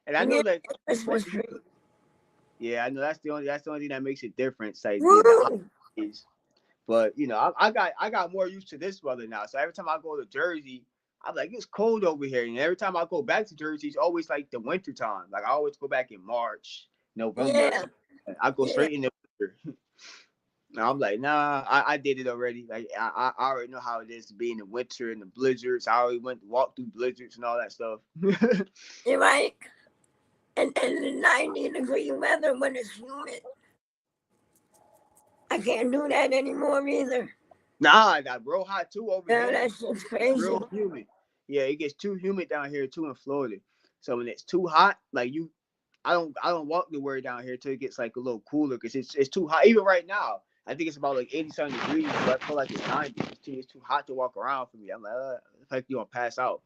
And I know that Christmas tree. Yeah, I know that's the only thing that makes it different. Like, but I got more used to this weather now. So every time I go to Jersey, I'm like, it's cold over here. And every time I go back to Jersey, it's always like the winter time. Like I always go back in March, November. Yeah. I go straight in the winter. Now I'm like, nah, I did it already. Like I already know how it is to be in the winter and the blizzards. I already walked through blizzards and all that stuff. You're right. And the 90-degree weather when it's humid. I can't do that anymore either. Nah, it got real hot too over here. That's just crazy. Real humid. Yeah, it gets too humid down here too in Florida. So when it's too hot, like I don't walk the way down here till it gets like a little cooler because it's too hot. Even right now, I think it's about like 80-something degrees, but I feel like it's 90. It's too hot to walk around for me. I'm like, it's like you're gonna pass out.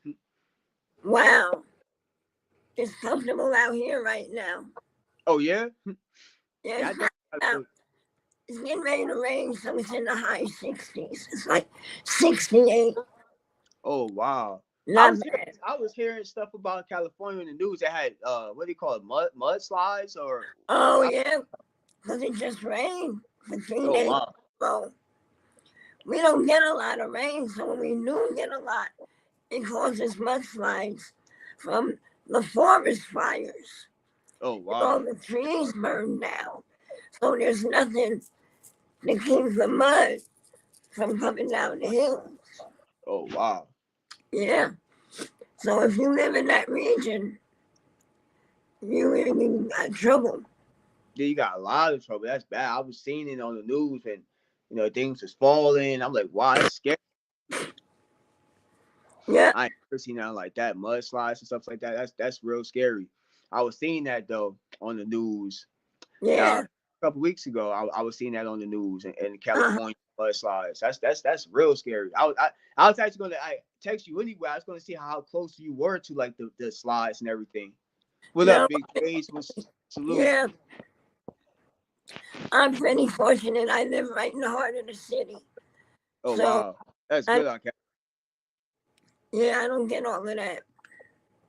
Wow. It's comfortable out here right now. Oh yeah. Yeah, Yeah, I it's, don't- out. It's getting ready to rain, so it's in the high 60s. It's like 68. Oh wow. Not bad. I was hearing stuff about California in the news that had what do you call it, mudslides or Oh, yeah, because it just rained for 3 days. wow. So we don't get a lot of rain, so when we do get a lot, it causes mudslides from the forest fires. Oh All wow. the trees burned down. So there's nothing to keep the mud from coming down the hill. Oh wow. Yeah. So if you live in that region, you really got trouble. Yeah, you got a lot of trouble. That's bad. I was seeing it on the news and things was falling. I'm like, wow, that's scary. Yeah. I ain't never seen nothing like that. Mudslides and stuff like that. That's real scary. I was seeing that though on the news. Yeah. A couple weeks ago, I was seeing that on the news in Uh-huh. California mudslides. That's real scary. I was actually gonna text you anyway. I was gonna see how close you were to like the slides and everything. What No, up, Big Waves? Salute. yeah. I'm pretty fortunate. I live right in the heart of the city. Oh So wow, that's good. yeah, I don't get all of that.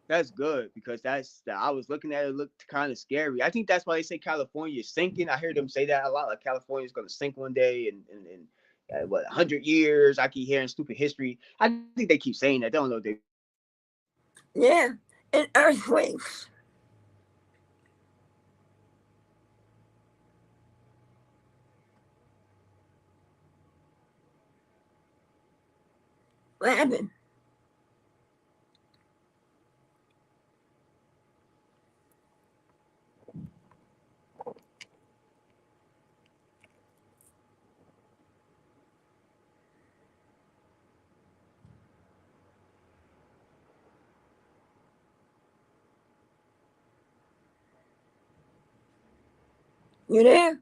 That's good because I was looking at it, looked kind of scary. I think that's why they say California is sinking. I hear them say that a lot, like California is going to sink one day and what 100 years. I keep hearing stupid history. I think they keep saying that. They don't know they. Yeah, and earthquakes. What happened? You there?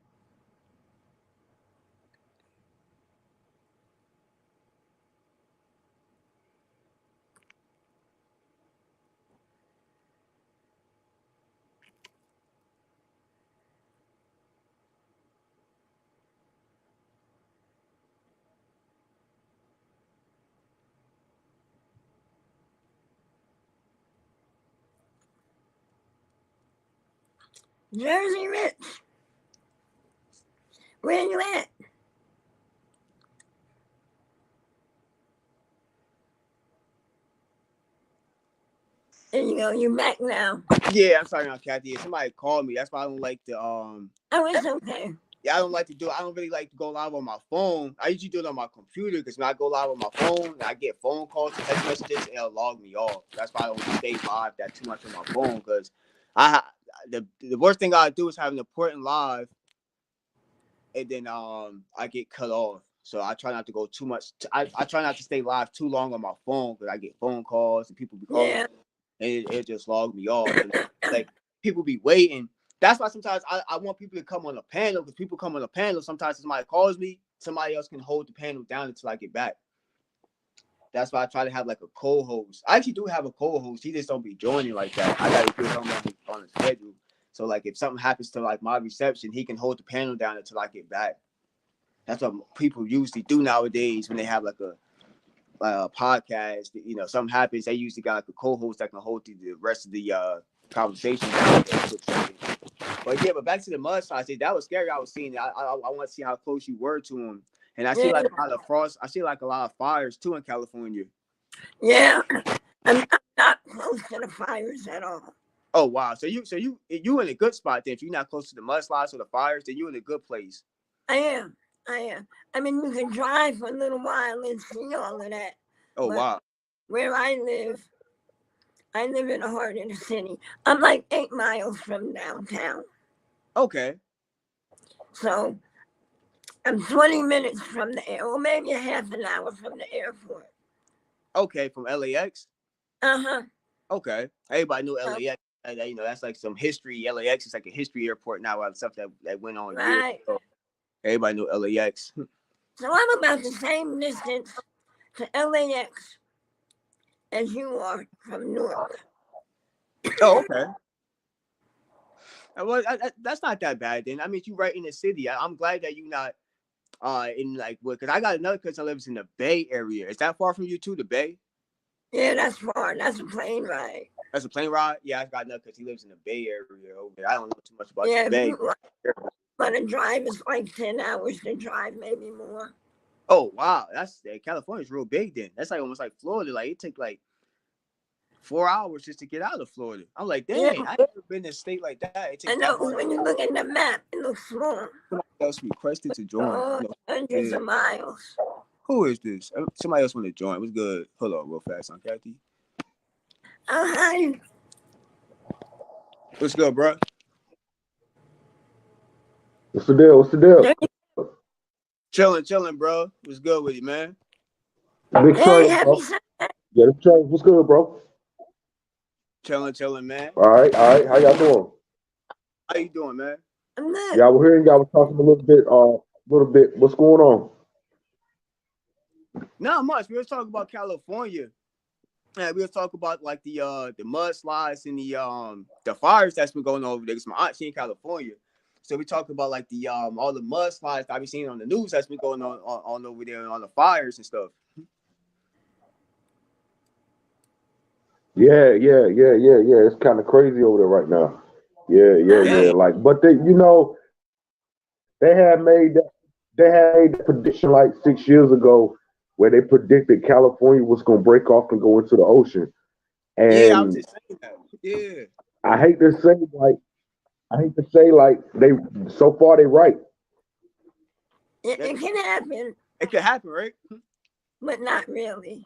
Jersey Rich. Where you at? There you go. You back now. Yeah, I'm sorry, now, Kathy. If somebody called me, that's why I don't like to Oh, it's okay. Yeah, I don't like to do. I don't really like to go live on my phone. I usually do it on my computer because when I go live on my phone, I get phone calls and text messages, it'll log me off. That's why I don't stay live that too much on my phone because the worst thing I do is have an important live, and then I get cut off. So I try not to go too much. I try not to stay live too long on my phone because I get phone calls and people be calling, Yeah. and it just log me off. And like people be waiting. That's why sometimes I want people to come on a panel because people come on a panel. Sometimes somebody calls me, somebody else can hold the panel down until I get back. That's why I try to have like a co-host. I actually do have a co-host. He just don't be joining like that. I gotta get him on the schedule. So like if something happens to like my reception, he can hold the panel down until I get back. That's what people usually do nowadays when they have like a podcast. Something happens, they usually got like a co-host that can hold the rest of the conversation. But back to the mudslide. That was scary. I was seeing it. I want to see how close you were to them. And I see like a lot of frost. I see like a lot of fires too in California. Yeah. I'm not close to the fires at all. Oh wow! So you in a good spot then. If you're not close to the mudslides or the fires, then you're in a good place. I am. I mean, you can drive for a little while and see all of that. Oh wow! Where I live in the heart of the city. I'm like 8 miles from downtown. Okay. So I'm 20 minutes from the air, or maybe a half an hour from the airport. Okay, from LAX. Uh-huh. Okay, everybody knew LAX. That's like some history. LAX is like a history airport now. Of stuff that went on. Right. So everybody knew LAX. So I'm about the same distance to LAX as you are from Newark. Oh, okay. Well, that's not that bad then. I mean, you right in the city. I'm glad that you not in like what? Because I got another cousin that lives in the Bay Area. Is that far from you too? The Bay? Yeah, that's far. That's a plane ride. That's a plane ride. Yeah, I got another because he lives in the Bay Area over there. I don't know too much about Yeah, the if Bay. you want to drive, it's like 10 hours to drive, maybe more. Oh wow, that's California's real big then. That's like almost like Florida. Like it take like 4 hours just to get out of Florida. I'm like, dang, Yeah, I never been in a state like that. It I takes know that long. when you look at the map, it looks long. Somebody else requested to join. Oh, hundreds of miles. Who is this? Somebody else want to join. What's good? Hold on, real fast, on Kathy. Oh, hi. What's good, bro? What's the deal? What's the deal? Chilling, bro. What's good with you, man? Big Hey, train, happy bro. Sunday. Yeah, the train. What's good, bro? Chilling, man. All right. How y'all doing? How you doing, man? I'm good. Yeah, we're hearing y'all was talking a little bit. What's going on? Not much. We were talking about California. Yeah, we were talking about like the mudslides and the fires that's been going on over there. Because my aunt, she in California. So we talked about like the all the mudslides I've been seeing on the news that's been going on over there on the fires and stuff. Yeah. It's kind of crazy over there right now. Yeah. Like, but they had made that prediction like 6 years ago, where they predicted California was gonna break off and go into the ocean. Yeah, I was And just saying that. Yeah. I hate to say like they so far they right. It can happen, It could happen, right? but not really.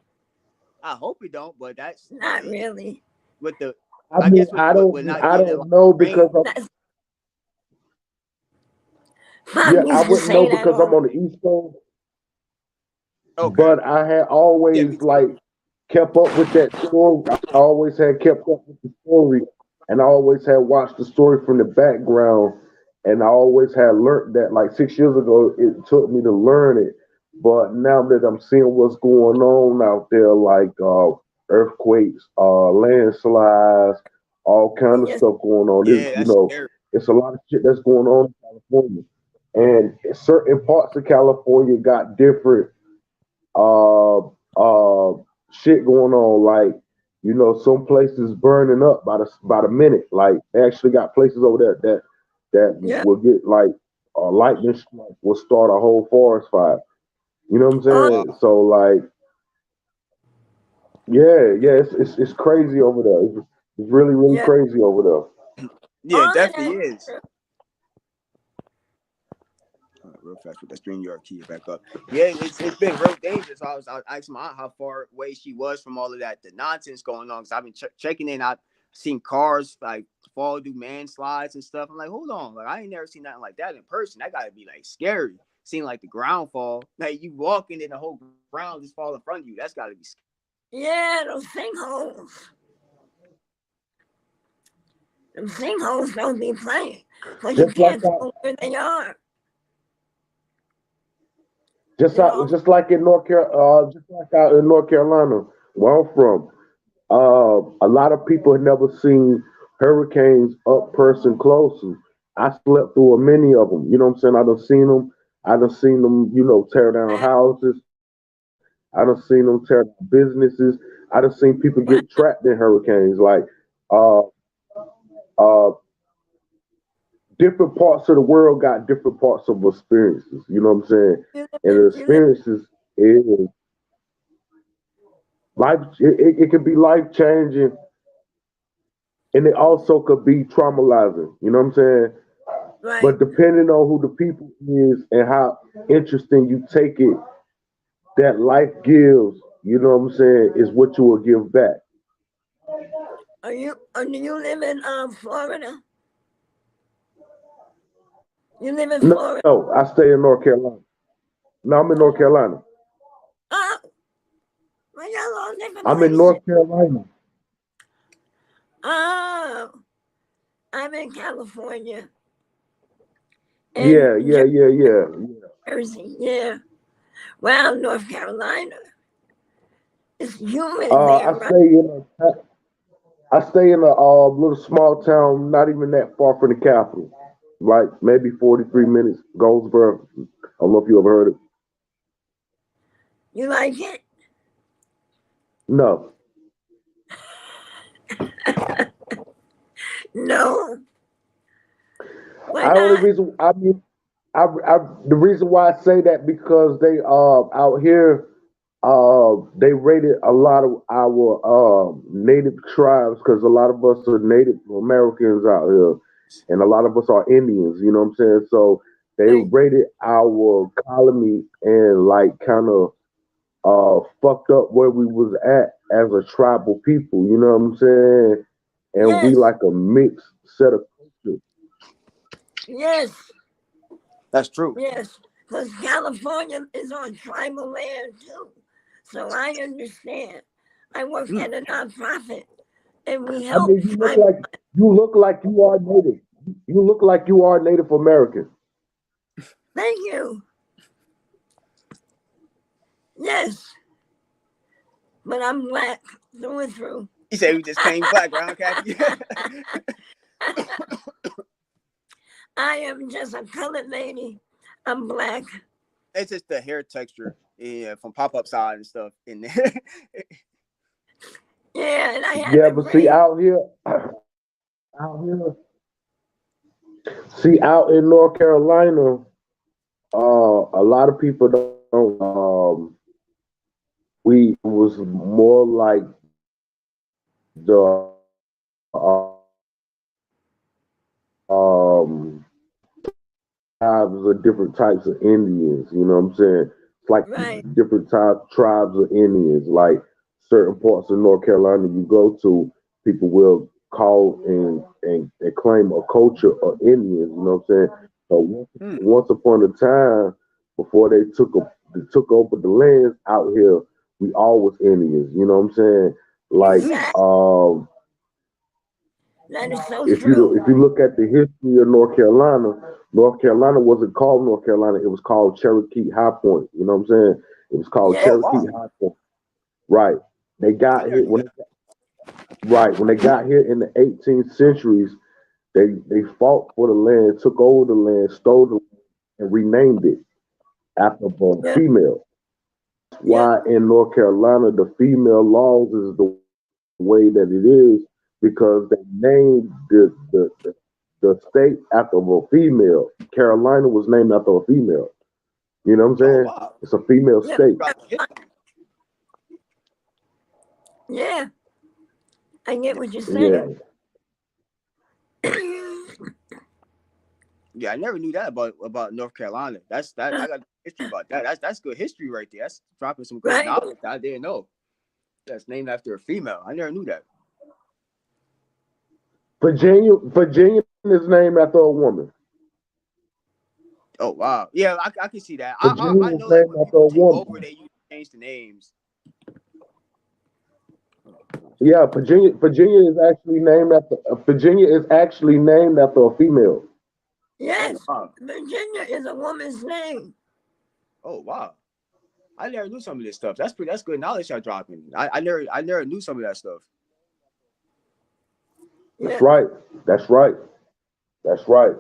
I hope it don't, but that's Not really. with the. I I mean, guess with I the, don't with not I getting don't know rain. because That's, I Mom used to wouldn't know say that because I'm all. on the East Coast, Okay. but I had Yeah, me always too. like kept up with that story. I always had kept up with the story, and I always had watched the story from the background, and I always had learned that like 6 years ago it took me to learn it. But now that I'm seeing what's going on out there, like earthquakes, landslides, all kind of Yes, stuff going on. Yeah, that's scary. It's a lot of shit that's going on in California. And certain parts of California got different uh shit going on. Like, some places burning up by the minute. Like, they actually got places over there that yeah. will get like a lightning strike will start a whole forest fire. You know what I'm Oh, saying? So like, yeah, it's crazy over there. It's really yeah. crazy over there. Yeah, it All of definitely that. is. All right, real fast with that StreamYard key back up. Yeah, it's been real dangerous. I was asking my aunt how far away she was from all of that, the nonsense going on. Because I've been checking in. I've seen cars like fall through slides and stuff. I'm like, hold on, like I ain't never seen nothing like that in person. That gotta be like scary. Seeing like the ground fall, like you walking and the whole ground just fall in front of you. That's gotta be scary. Yeah, those sinkholes. Those sinkholes don't be playing. Because you Just like can't tell where they are. Just You out, know? just like in just like out in North Carolina, where I'm from. A lot of people have never seen hurricanes up person close. I slept through many of them. You know what I'm saying? I done seen them. I done seen them, tear down Wow. houses. I done seen them tear down businesses. I done seen people Wow. get trapped in hurricanes. Like, uh, uh, different parts of the world got different parts of experiences. You know what I'm saying? You And live the in, you live, experiences is life. It could be life changing, and it also could be traumatizing. You know what I'm saying? right. But depending on who the people is and how interesting you take it, that life gives. You know what I'm saying? Is what you will give back. Do you live in Florida? You live in No, Florida? I stay in North Carolina. No, I'm in North Carolina. Oh, well, y'all all different I'm in places. North Carolina. Oh, I'm in California. Yeah, And yeah, yeah, yeah. Jersey, yeah. Well, North Carolina. It's humid there, I right? stay in. I stay in a little small town, not even that far from the capital, like maybe 43 minutes. Goldsboro. I don't know if you ever heard it. You like it? No, No. Why I only not? reason I mean the reason why I say that because they out here they rated a lot of our native tribes because a lot of us are Native Americans out here, and a lot of us are Indians. You know what I'm saying? So they Right. rated our colony and like kind of fucked up where we was at as a tribal people. You know what I'm saying? And we Yes. like a mixed set of culture. Yes. That's true. Yes. Because California is on tribal land too. So I understand. I work Mm. at a nonprofit and we I help mean, tribal. you look like you are Native. You look like you are Native American. Thank you. Yes. But I'm black through and through. He said we just came black, round Kathy. I am just a colored lady. I'm black. It's just the hair texture, yeah, from pop up side and stuff in there. Yeah, and I have Yeah, it but see braided. out here, see out in North Carolina, a lot of people don't. We was more like the um tribes of different types of Indians. You know what I'm saying? It's like Right. different tribes of Indians. Like certain parts of North Carolina you go to, people will call and claim a culture of Indians. You know what I'm saying? So Hmm. once upon a time, before they took over the lands out here, we all was Indians. You know what I'm saying? Like Hmm. Exactly. That is so if true. you look at the history of North Carolina wasn't called North Carolina. It was called Cherokee High Point. You know what I'm saying? It was called Yeah. Oh Cherokee wow, High Point. Right. They I got never here knew that. when they got here in the 18th centuries. They fought for the land, took over the land, stole the land, and renamed it after a Yeah. female. That's Yeah. why in North Carolina the female laws is the way that it is because they named the state after a female. Carolina was named after a female. You know what I'm Oh saying? wow, It's a female Yeah. state. Yeah. I get what you're Yeah. saying. Yeah, I never knew that about North Carolina. That I got history about that. That's good history right there. That's dropping some good Right. knowledge that I didn't know. That's named after a female. I never knew that. Virginia is named after a woman. Oh wow, yeah, I can see that. Virginia I is know like named when after people a take over, woman. they usually change the names. Yeah, Virginia is actually named after Virginia is actually named after a female. Oh Yes. wow, Virginia is a woman's name. oh wow. I never knew some of this stuff. That's good knowledge y'all dropping. I never knew some of that stuff. That's Yeah. right. That's right. That's right.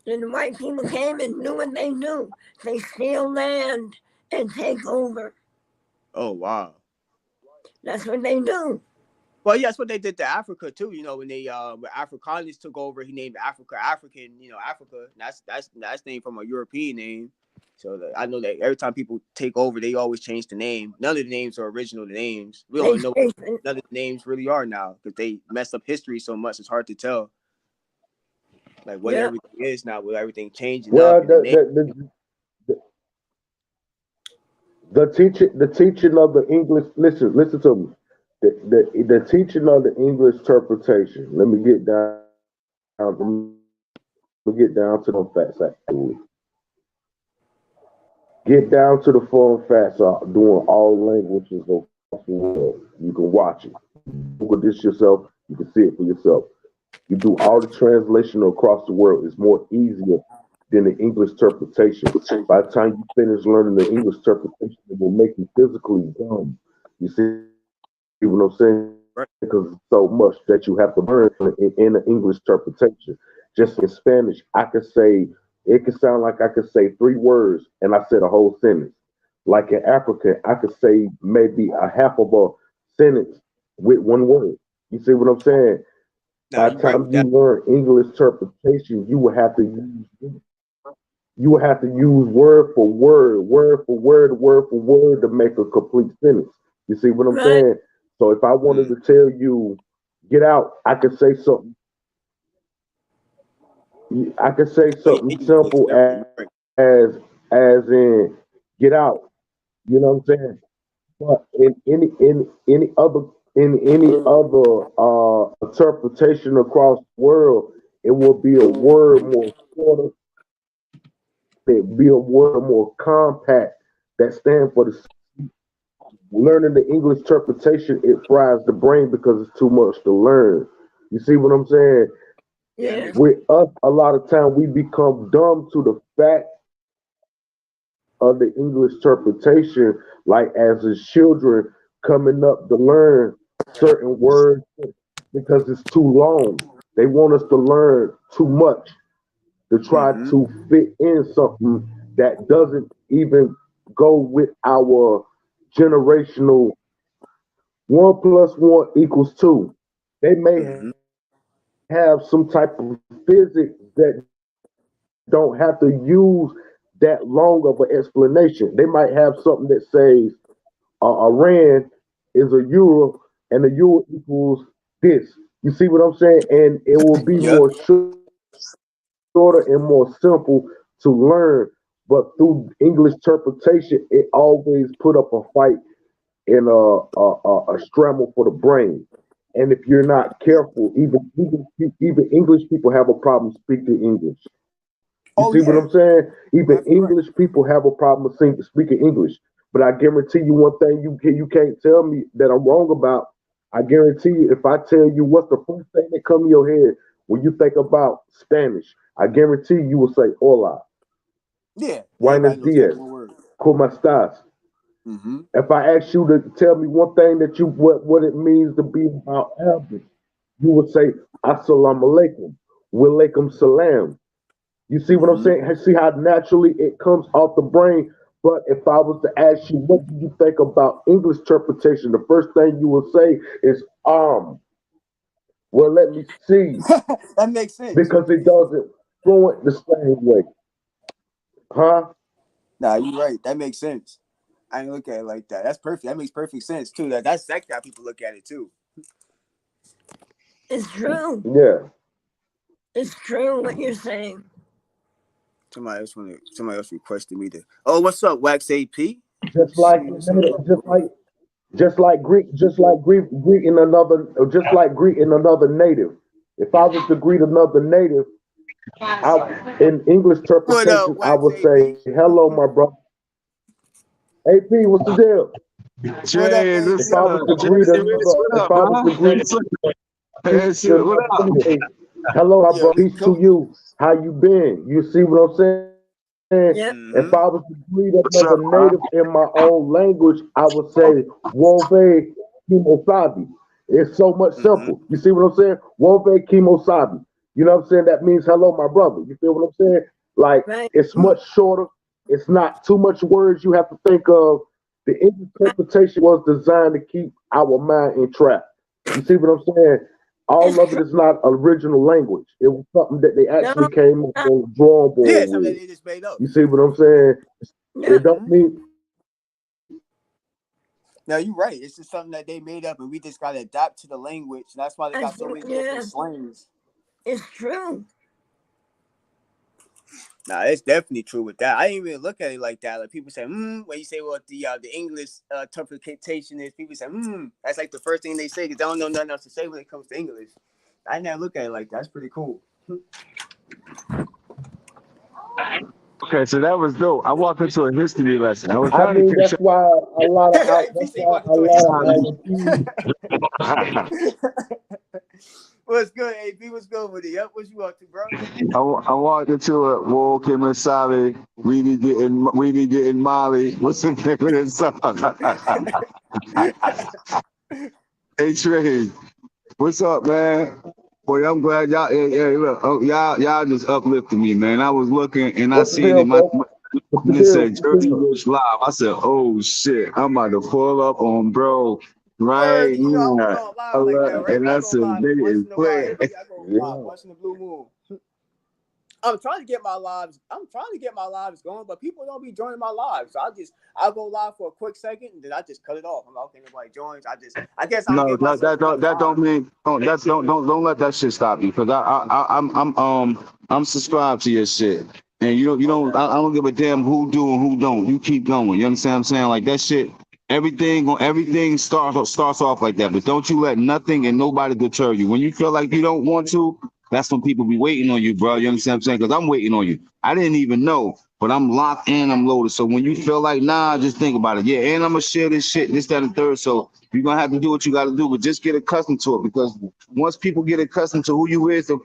And the white people came and knew what they knew. They steal land and take over. Oh wow. That's what they do. Well, yeah, that's what they did to Africa too. You know, when they when Africanus took over, he named Africa African. You know, Africa. That's named from a European name. So I know that every time people take over, they always change the name. None of the names are original names. We They don't know say, what none of the names really are now because they messed up history so much. It's hard to tell like what yeah, everything is now with everything changing up Well, and the name. the teaching of the English. Listen to me. The teaching of the English interpretation. Let me get down. Let me get down to the facts. Actually, get down to the fun facts. Doing all languages of the world. You can watch it. Google this yourself. You can see it for yourself. You do all the translation across the world. It's more easier than the English interpretation. By the time you finish learning the English interpretation, it will make you physically dumb. You see what I'm saying? because it's so much that you have to learn in the English interpretation. Just in Spanish, I could say it could sound like I could say 3 words and I said a whole sentence. Like in African, I could say maybe a half of a sentence with 1 word. You see what I'm saying? Nah, By you the right with time you that. learn English interpretation, you would have to use word for word, word for word to make a complete sentence. You see what I'm Right. saying? So if I wanted Mm. to tell you, get out, I could say something. I could say Oh yeah, something you right. simple You're right. as in get out. You know what I'm saying? But in any other interpretation across the world, it will be a word more shorter, it be a word more compact that stand for the learning the English interpretation. It fries the brain because it's too much to learn. You see what I'm saying? Yeah, that Yeah. makes sense. With us, a lot of time we become dumb to the fact of the English interpretation, like as the children coming up to learn certain words because it's too long. They want us to learn too much to try Mm-hmm. to fit in something that doesn't even go with our generational 1 plus 1 equals 2. They may Mm-hmm. have some type of physics that don't have to use that long of an explanation. They might have something that says a rand is a euro and a euro equals this. You see what I'm saying? And it will be Yep. more shorter and more simple to learn. But through English interpretation, it always put up a fight and a scramble for the brain. And if you're not careful, even English people have a problem speaking English. You Oh see what yeah, I'm saying? you're Even definitely right. English people have a problem with speaking English. But I guarantee you one thing: you can't tell me that I'm wrong about. I guarantee you, if I tell you what's the first thing that come in your head when you think about Spanish, I guarantee you will say "Hola, Yeah, buenos everybody knows that dias, one word. cómo estás." Mm-hmm. If I ask you to tell me one thing that you what it means to be about Arabic, you would say "Assalamu alaikum," "Walaikum salam." You see what I'm Mm-hmm. saying? See how naturally it comes off the brain. But if I was to ask you, what do you think about English interpretation? The first thing you will say is Well, let me see, That makes sense. because it doesn't fluent the same way, huh? Nah, you're right. That makes sense. I didn't look at it like that. That's perfect. That makes perfect sense too. That's exactly how people look at it too. It's true. Yeah. It's true what you're saying. Somebody else requested me to. Oh, what's up, Wax AP? Just Let's like see what's up. greeting another, just like greeting another native. If I was to greet another native, in English What up, interpretation, I Wax would AP? say, "Hello, my brother." AP, what's the deal? What up, Jay, AP? what's If I was up? to Jay, greet another, what if up, I was to man? greet Hey, shoot, what another up? native, "Hello, my Yeah, brother. we Peace to cool. you. How you been?" You see what I'm saying? Yep. If Mm-hmm. I was to greet What's up, another man? native in my own language, I would say Wove Kimosabi. It's so much Mm-hmm. simple. You see what I'm saying? Wove Kimosabi. You know what I'm saying? That means hello, my brother. You feel what I'm saying? Like, Right. it's much shorter. It's not too much words you have to think of. The interpretation was designed to keep our mind entrapped. You see what I'm saying? All It's of it true. is not original language. It was something that they No, actually came up on the drawing Yeah, board something with. that they just made up. You see what I'm saying? no. It don't Mm-hmm. mean Now you're right. It's just something that they made up, and we just got to adapt to the language. And that's why they I got so think, many different yeah, slangs. it's true. Nah, it's definitely true with that. I didn't even look at it like that. Like people say, when you say what the English interpretation is, people say, that's like the first thing they say because they don't know nothing else to say when it comes to English. I never look at it like that. That's pretty cool. Okay, so that was dope. I walked into a history lesson. I was I trying to mean catch that's why a lot of out AP that's say you why walk a into a lot history of our lesson. teams up. What's good, AP? What's good with it? Yep, what you up to, bro? I walked into a Wool Kim and Sally. We be getting Molly. What's the name of this song? Hey Trey, what's up, man? Boy, I'm glad y'all. Hey, look, y'all just uplifted me, man. I was looking and I What's the seen deal, it. bro? What's the It deal? said What's the Jersey deal? Rich Live. I said, oh shit, I'm about to pull up on bro Word, right you know I don't now. go on live like that, right? And I I go said, live they once is in a while. playing. I go live Yeah. once in the blue moon. I'm trying to get my lives. I'm trying to get my lives going, but people don't be joining my lives. So I'll go live for a quick second, and then I just cut it off. I'm like, okay, nobody joins. I guess I don't No, give myself enough that don't time. mean don't let that shit stop you because I'm subscribed to your shit and you don't Okay. I don't give a damn who do and who don't. You keep going. You understand what I'm saying? Like that shit. Everything starts off like that. But don't you let nothing and nobody deter you. When you feel like you don't want to, that's when people be waiting on you, bro. You understand what I'm saying? Because I'm waiting on you. I didn't even know, but I'm locked in. I'm loaded. So when you feel like nah, just think about it. Yeah, and I'm gonna share this shit, this, that, and third. So you're gonna have to do what you gotta do, but just get accustomed to it because once people get accustomed to who you is, the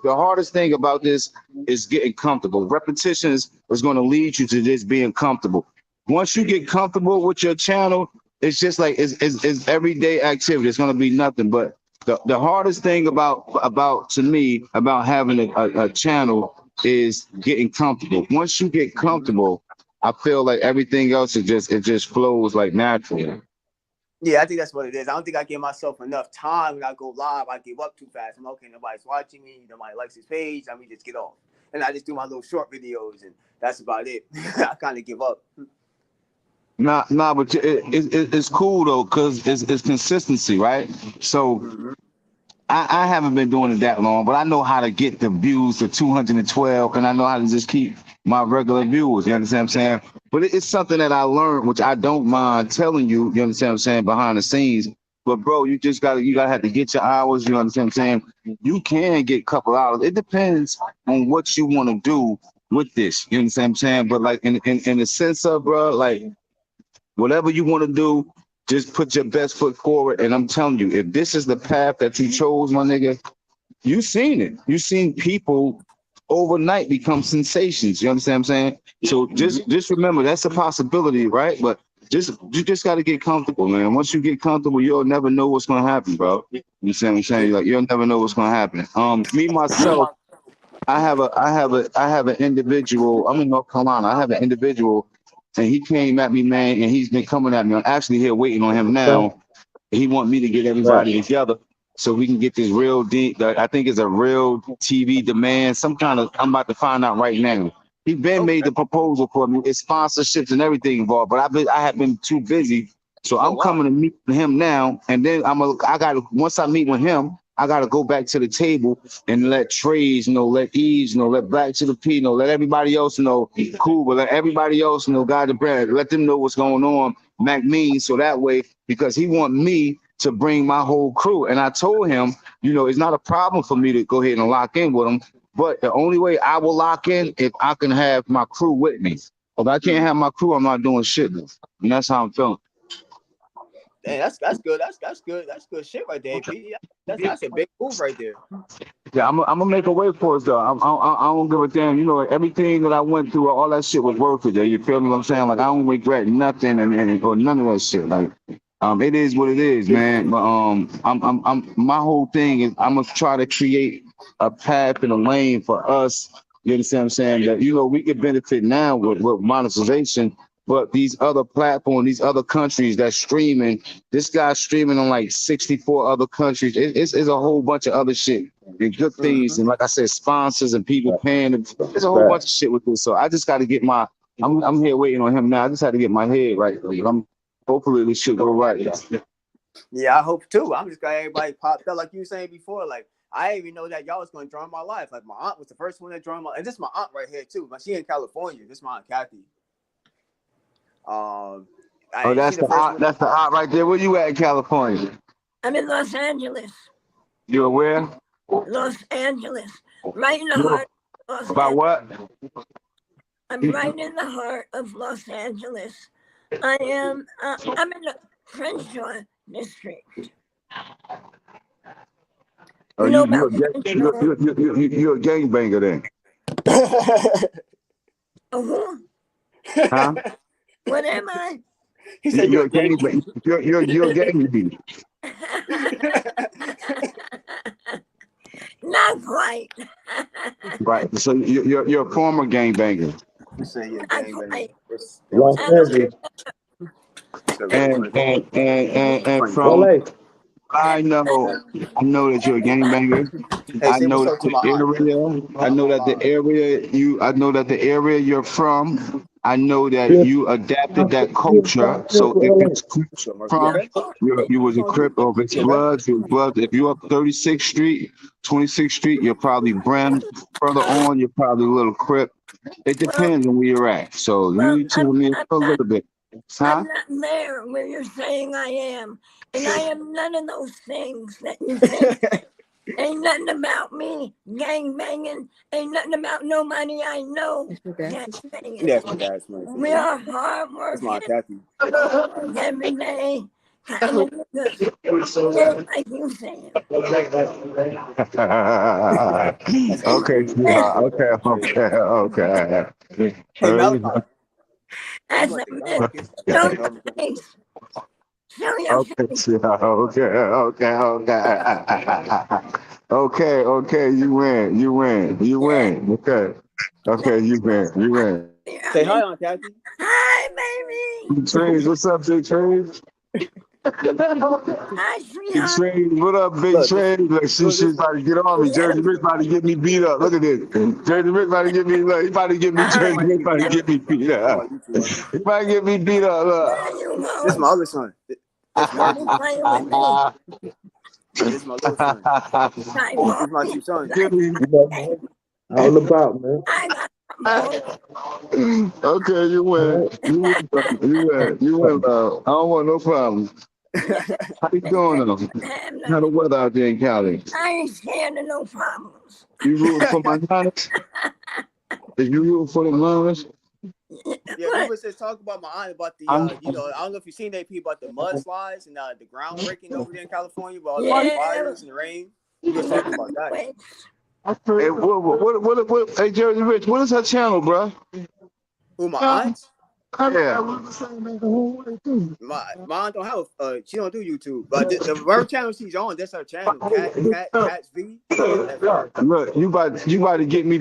hardest thing about this is getting comfortable. Repetition is gonna lead you to just being comfortable. Once you get comfortable with your channel, it's just like it's everyday activity. It's gonna be nothing. But the hardest thing about to me about having a channel is getting comfortable. Once you get Mhm. comfortable, I feel like everything else it just flows like naturally. Yeah, I think that's what it is. I don't think I give myself enough time when I go live. I give up too fast. I'm like, okay, nobody's watching me. Nobody likes this page. Let me just get off. And I just do my little short videos, and that's about it. I kind of give up. Nah, but it's cool though, cause it's consistency, right? So Mhm. I haven't been doing it that long, but I know how to get the views to 212, and I know how to just keep my regular viewers. You understand what I'm saying? But it's something that I learned, which I don't mind telling you. You understand what I'm saying? Behind the scenes. But bro, you gotta have to get your hours. You understand what I'm saying? You can get a couple hours. It depends on what you want to do with this. You understand what I'm saying? But like in the sense of bro, like whatever you want to do, just put your best foot forward. And I'm telling you, if this is the path that you chose, my nigga, you seen it. You seen people overnight become sensations. You understand what I'm saying? So just remember that's a possibility, right? But you just got to get comfortable, man. Once you get comfortable, you'll never know what's gonna happen, bro. You see what I'm saying? Like you'll never know what's gonna happen. Me myself, I have an individual. I'm in North Carolina. I have an individual, and he came at me, man, and he's been coming at me. I'm actually here waiting on him Right. now. He want me to get Right. everybody together so we can get this real deep. I think it's a real TV demand. Some kind of. I'm about to find out right now. He been made Okay. the proposal for me. It's sponsorships and everything involved, but I have been too busy. So Oh I'm wow. coming to meet him now, and then I got to once I meet with him, I got to go back to the table and let Trey's know, let Eves know, let Black to the P know, let everybody else know, cool, but let everybody else know, God the brand, let them know what's going on, Mac Mean, so that way, because he want me to bring my whole crew. And I told him, it's not a problem for me to go ahead and lock in with him, but the only way I will lock in if I can have my crew with me. If I can't have my crew, I'm not doing shit. And that's how I'm feeling. Dang, that's good. That's good. That's good shit right there, P. That's a big move right there. Yeah, I'm gonna make a way for us though. I don't give a damn. Everything that I went through, all that shit was worth it. There, you feel me? What I'm saying? Like I don't regret nothing or none of that shit. Like, it is what it is, man. But my whole thing is I'm gonna try to create a path and a lane for us. You understand what I'm saying? That we can benefit now with monetization, but these other platforms, these other countries that's streaming, this guy's streaming on like 64 other countries. It's a whole bunch of other shit and good things, Mhm. and like I said, sponsors and people Right. paying. There's a whole bunch Right. of shit with this. So I just got to get my. I'm here waiting on him now. I just had to get my head right. Hopefully this shit go right. Yeah, I hope too. I'm just glad everybody popped up, like you were saying before. Like I didn't even know that y'all was gonna join my life. Like my aunt was the first one that joined my, and this is my aunt right here too. But she in California. This is my aunt Kathy. Oh, She the first one. that's the art right there. Where you at in California? I'm in Los Angeles. You aware? Los Angeles. Right in the You know heart of Los about Angeles. what? I'm right in the heart of Los Angeles. I'm in the Crenshaw district. Oh, You know about Crenshaw? you a gangbanger then? Oh, Huh? He what am I? said you're You're a a gang. gangbanger. You're a gangbanger. Not quite. Right. So you're a former gangbanger. You say you're a Not gangbanger. quite. Los Angeles. And from LA. I know that you're a gangbanger. Hey, I say know what's that up to the my aunt. area. I know that the area you're from. I know that Yeah. you adapted that culture. So if LA. it's from you was a Crip of its blood. If you're up 36th Street, 26th Street, you're probably Brim. Further on, you're probably a little Crip. It Well, depends on where you're at. So you well, need to me I'm a not. little bit. Huh? I'm not there where you're saying I am, and I am none of those things that you think. Ain't nothing about me gang banging. Ain't nothing about nobody I know gang banging. Yes, my dad's nice. We are hard That's my working Kathy. every day kind of niggas. We ain't like you saying. That's Okay, Adrian. sweetheart. Okay. Hey, Malachi. As You a must have got man, Marcus. show your face. Show your Okay, face. sweetheart. Okay. You win. Okay, you win. Say hi, Aunt Kathy. Hi, baby. Trees, what's up, Big Trees? Hi, Big sweetheart. Trees, what up, Big Look, Trees? Look, she's about to get on me. Jersey Rick about to get me beat up. Look at this. Jersey Rick about to get me. Look, he about to get me. Jersey Rick about to get me beat up. He about to get me beat up. Look. There you This is go. my other son. This Don't be Marcus. playing with me. This is my little son. Hi, These boy. my two sons. Give me- You know, man. All about, man. I got boy. Okay, you win. You win, love. I don't want no problems. How you doing, though? How the weather out there in Cali? I ain't scared of no problems. You rooting for my Niners? Is you rooting for the Niners? Yeah, we was just talking about my aunt about the, you know, I don't know if you've seen that people about the mudslides and the groundbreaking over there in California, about all the Yeah. fires and the rain. We was talking about that. Wait, Hey, what, hey, Jersey Rich, what is her channel, bro? Who, my aunt? Yeah. My aunt don't have she don't do YouTube, but the her channel she's on, that's her channel, Cats V. That's her. Look, you about to get me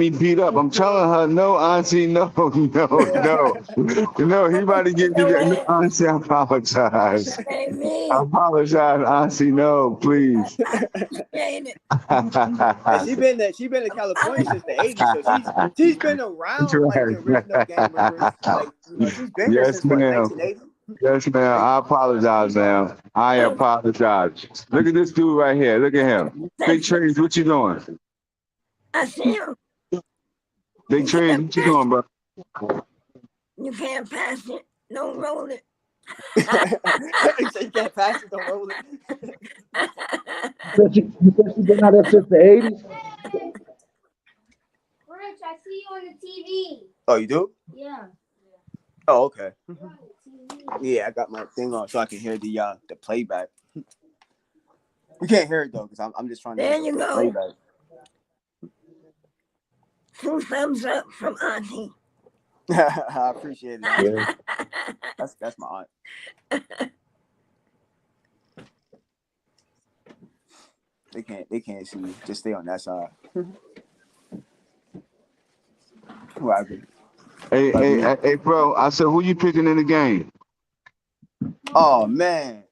beat up. I'm telling her, no, Auntie, no. No, he about to get me. No, Auntie, I apologize. baby. I apologize, Auntie, no, please. Ain't it? And she been in California since the 80s, so she's been around like the original gang members. Like, you know, she's been here Yes, since what, ma'am. 1980? Yes, ma'am. I apologize, ma'am. I apologize. Look at this dude right here. Look at him. Big Trees, what you doing? I see him. Big Trees, what you doing, bro? You can't pass it. Don't roll it. So you can't pass it, don't roll it. You said she been out there since the 80s? Rich, I see you on the TV. Oh, you do? Yeah. Oh, okay. You're on the TV. Yeah, I got my thing on so I can hear the playback. You can't hear it though, because I'm just trying to There hear you the go. playback. 2 thumbs up from Auntie. I appreciate it. Yeah. That's my aunt. They can't see you. Just stay on that side. What happened? Hey, bro. I said, who you picking in the game? Oh man.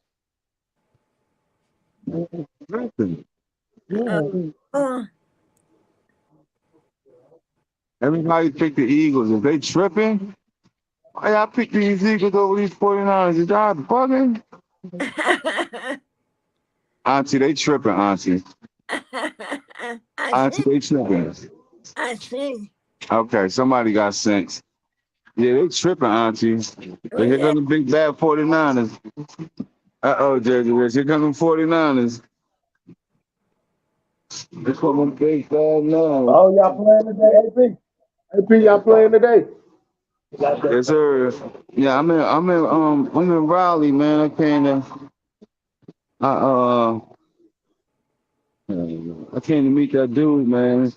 Listen, Oh, everybody pick the Eagles. If they tripping, why y'all pick these Eagles over these 49ers? Is y'all bugging? Auntie, they tripping, Auntie. I Auntie, see. they tripping. I see. Okay, somebody got sense. Yeah, they tripping, Auntie. But here come the big bad 49ers. Uh-oh, Jersey Rich. Here come the 49ers. This one them big bad now. Oh, y'all playing today, AP? AP, y'all playing today? Yes, sir. Yeah, I'm in Raleigh, man. I came to meet that dude, man.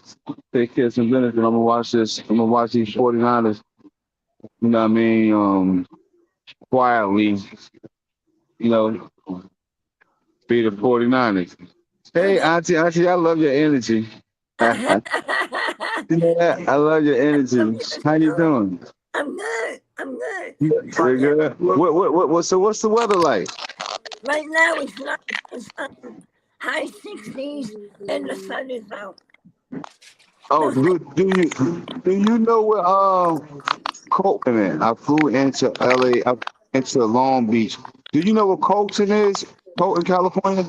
Take care of some business, and I'm gonna watch this. I'm gonna watch these 49ers. You know what I mean? Quietly. You know, Be the 49ers. Hey, Okay. Auntie, I love your energy. You know that? I love your energy. How you doing? I'm good. I'm good. Pretty good. So what's the weather like? Right now it's not. It's high 60s and the sun is out. Oh, The do you know where Colton is? I flew into LA, into Long Beach. Do you know what Colton is? Colton, California?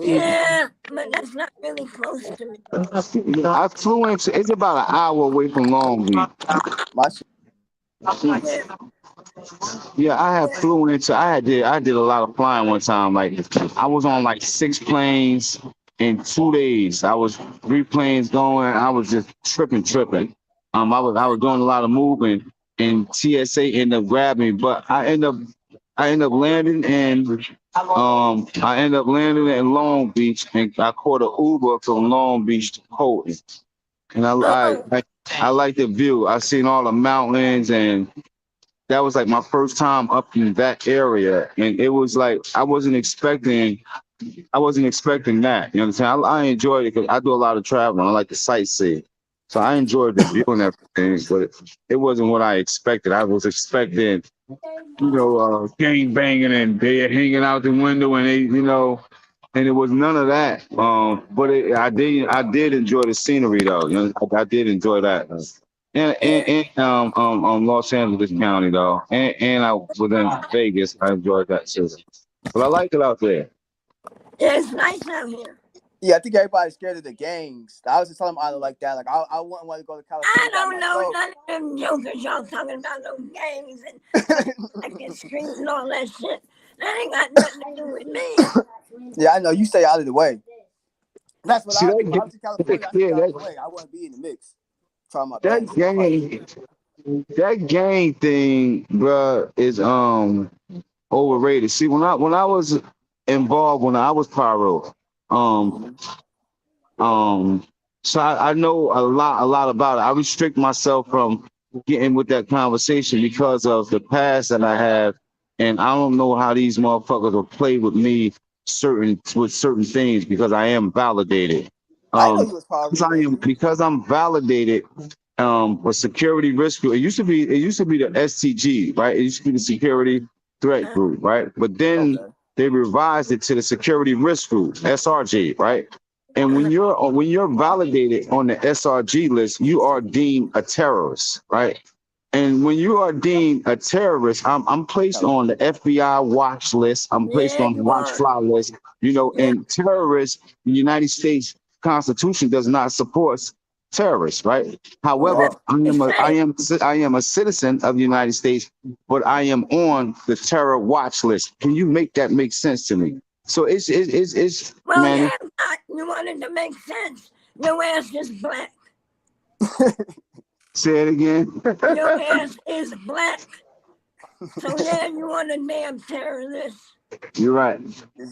Yeah, but that's not really close to me. I flew into, it's about an hour away from Long Beach. My shit. Yeah, Yeah, I had yeah. flew into, I did a lot of flying one time. Like I was on like 6 planes in 2 days. I was 3 planes going. I was just tripping. I was doing a lot of moving, and TSA ended up grabbing me, but I ended up landing in Long Beach, and I caught an Uber from Long Beach to Colton. And Oh, I like the view. I seen all the mountains, and that was like my first time up in that area, and it was like I wasn't expecting that. You know what I'm saying? I enjoyed it because I do a lot of traveling. I like to sightsee, so I enjoyed the view and everything. But it wasn't what I expected. I was expecting, gang banging and they hanging out the window, and and it was none of that. But I did enjoy the scenery though. I did enjoy that. yeah. And Los Angeles County though, and I was in Vegas. I enjoyed that too. But I like it out there. Yeah, it's nice out here. Yeah, I think everybody's scared of the gangs. I was just telling them I like that. Like I wouldn't want to go to I California by don't know myself. none of them jokers y'all talking about, those gangs and fucking streets and all that shit. That ain't got nothing to do with me. Yeah, I know you stay out of the way. That's what See I do. If I that? was in California, I stay Yeah, out of the way. I wouldn't be in the mix. Trying my that best. gang, that gang thing, bruh, is overrated. See, when I was involved, when I was pyro, um, so I know a lot about it. I restrict myself from getting with that conversation because of the past that I have, and I don't know how these motherfuckers will play with me with certain things because I am validated. I know Um, you was poverty, baby. because I'm validated. For security risk group, it used to be the STG, right? It used to be the security threat Uh, group, right? But then Okay. they revised it to the security risk group, SRG, right? And when you're validated on the SRG list, you are deemed a terrorist, right? And when you are deemed a terrorist, I'm placed on the FBI watch list. I'm placed yeah, on the you watch are. fly list. Yeah, And terrorists, the United States Constitution does not support terrorists, right? Oh well, However, that's wow. I the am a, I same. am I am a citizen of the United States, but I am on the terror watch list. Can you make that make sense to me? So it's Well, man. yeah, you wanted to make sense. Your ass is black. Say it again. Your ass is black. So yeah, you want a damn terrorist. You're right.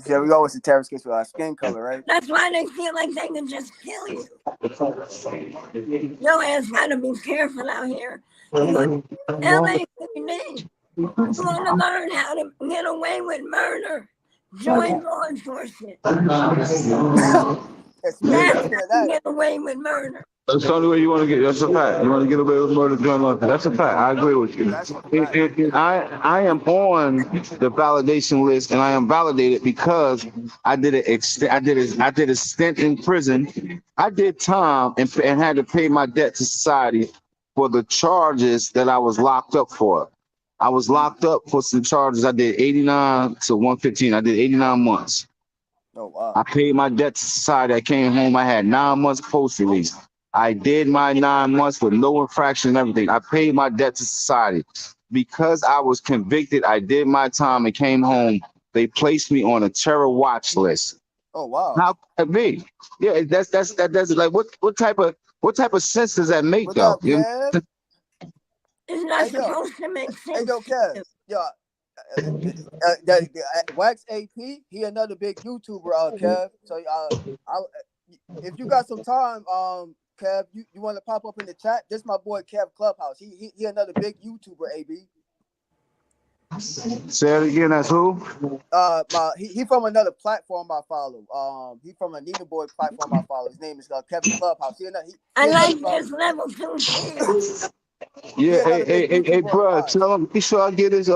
Here we go with the terrorist case with our skin color, right? That's why they feel like they can just kill you. Your ass gotta be careful out here. You want LAPD. You want to learn how to get away with murder. Join law enforcement. It's me. That's I'm how scared of you that. get away with murder. That's the only way you want to get. That's a fact. You want to get away with murder, join law. That's a fact. I agree with you. That's a fact. I am on the validation list, and I am validated because I did a stint in prison. I did time and had to pay my debt to society for the charges that I was locked up for. I was locked up for some charges. I did 89 to 115. I did 89 months. Oh wow. I paid my debt to society. I came home. I had 9 months post release. I did my 9 months with no infraction and everything. I paid my debt to society. Because I was convicted, I did my time and came home. They placed me on a terror watch list. Oh wow. How could that be? Yeah, that's like what type of sense does that make What though? up, Kev? It's not Hey yo. supposed to make Hey sense yo, to Kev. you. Yo, Wax AP, he another big YouTuber, Kev. So I, if you got some time, Kev, you want to pop up in the chat? This my boy Kev Clubhouse. He another big YouTuber, AB. Say it again. That's who? He from another platform I follow. He from a Nina Boy platform I follow. His name is Kevin Clubhouse. I like this level 2 share. Yeah. another big Hey, YouTuber bro. online. Tell him. Be sure I get his.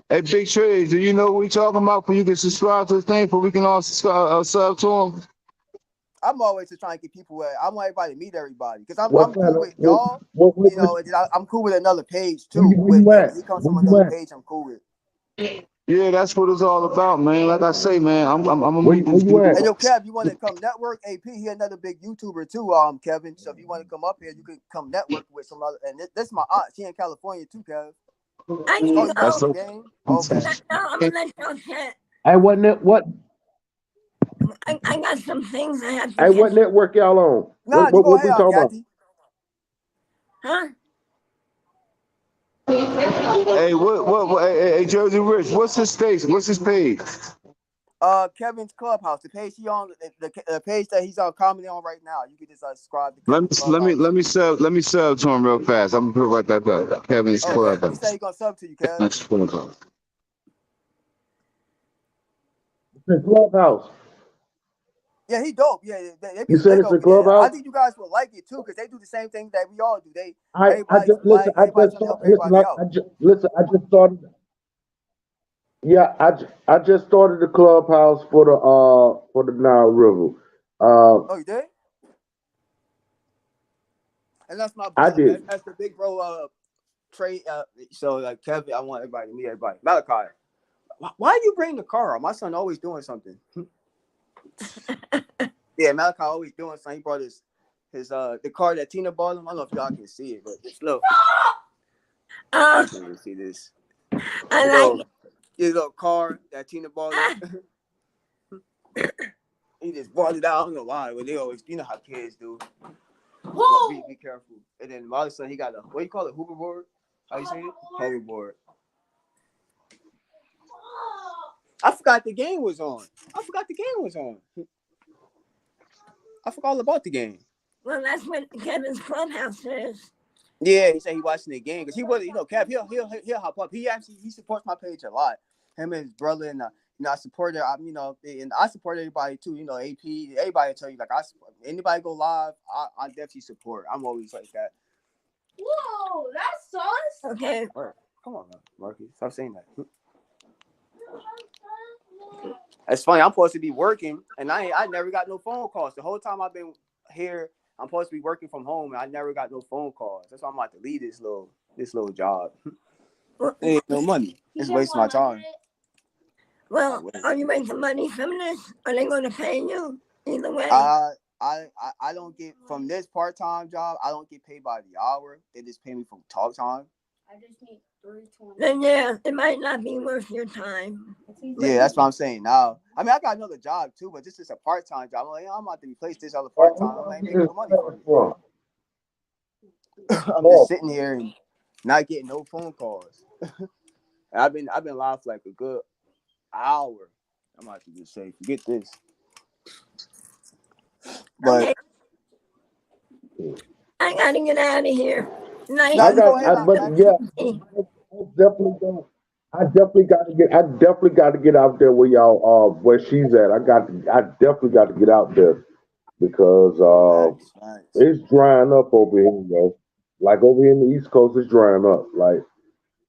Hey, Big Trades. Do you know what we talking about? When you can subscribe to the thing, for we can all sub to him. I'm always just trying to get people. I want everybody to meet everybody because I'm What cool with y'all. You know, and I'm cool with another page too. where you at? He comes Where from you another at? page I'm cool with. Yeah, that's what it's all about, man. Like I say, man, I'm gonna Where meet this you at? Hey, yo, Kev, you want to come network? AP, he another big YouTuber too, Kevin. So if you want to come up here, you can come network with some other. And this is my aunt. She in California too, Kev. I can Oh, you That's go. the game? Okay. I'm gonna let y'all chat. Hey, what net? What? I got some things I have to Hey, what get. network y'all on? Nah, you go What ahead, we talking about? Kathy. Huh? Hey, what hey, Jersey Rich, what's his station? What's his page? Kevin's Clubhouse, the page he on, the page that he's on commenting on right now. You can just subscribe to Let Kevin's Clubhouse. let me sub to him real fast. I'm gonna put right that Kevin's Okay, Club. he said he gonna sub to you, Kev. Next Clubhouse. It's a clubhouse. Yeah, he dope. Yeah, they be You said lit it's a over there. I clubhouse. think you guys will like it too, because they do the same thing that we all do. I Everybody's just listen. black. Everybody's trying to help everybody out. I just started. Yeah, I just started the clubhouse for the Nile River. Oh, you did? And that's my I brother. did. That's the big bro. Trey. So like Kevin, I want everybody to meet everybody. Malachi, why you bring the car? My son always doing something. Yeah, Malachi always doing something. He brought his the car that Tina bought him. I don't know if y'all can see it, but it's look. I can't even see this. I like His little car that Tina bought him. He just brought it out. I don't know why, but they always, you know how kids do. Be careful. And then my other son, he got a, what do you call it, hoverboard? How you say it? Hoverboard. I forgot the game was on. I forgot all about the game. Well, that's what Kevin's Clubhouse is. Yeah, he said he watching the game because he was, Kev, he'll hop up. He supports my page a lot. Him and his brother, and I support it. And I support everybody too. AP, everybody tell you like anybody go live, I definitely support. I'm always like that. Whoa, that's sauce. Okay. Right. Come on, man, Marky, stop saying that. It's funny. I'm supposed to be working, and I never got no phone calls the whole time I've been here. I'm supposed to be working from home, and I never got no phone calls. That's why I'm about to leave this little job. Ain't no money. It's wasting my time. Well, are you making money from this? Are they going to pay you either way? I don't get from this part-time job. I don't get paid by the hour. They just pay me from talk time. I just need 320. Then yeah, it might not be worth your time. Yeah, that's what I'm saying now. I mean, I got another job too, but this is a part-time job. I'm like, I'm about to replace this other part-time. I'm like, make no money for me. I'm just sitting here and not getting no phone calls. I've been live for like a good hour. I'm about to just say, forget this. But okay. I gotta get out of here. Nice. I definitely got to get out there where y'all where she's at. I definitely got to get out there because nice. it's drying up over here, yo. Like over here in the East Coast, it's drying up. Like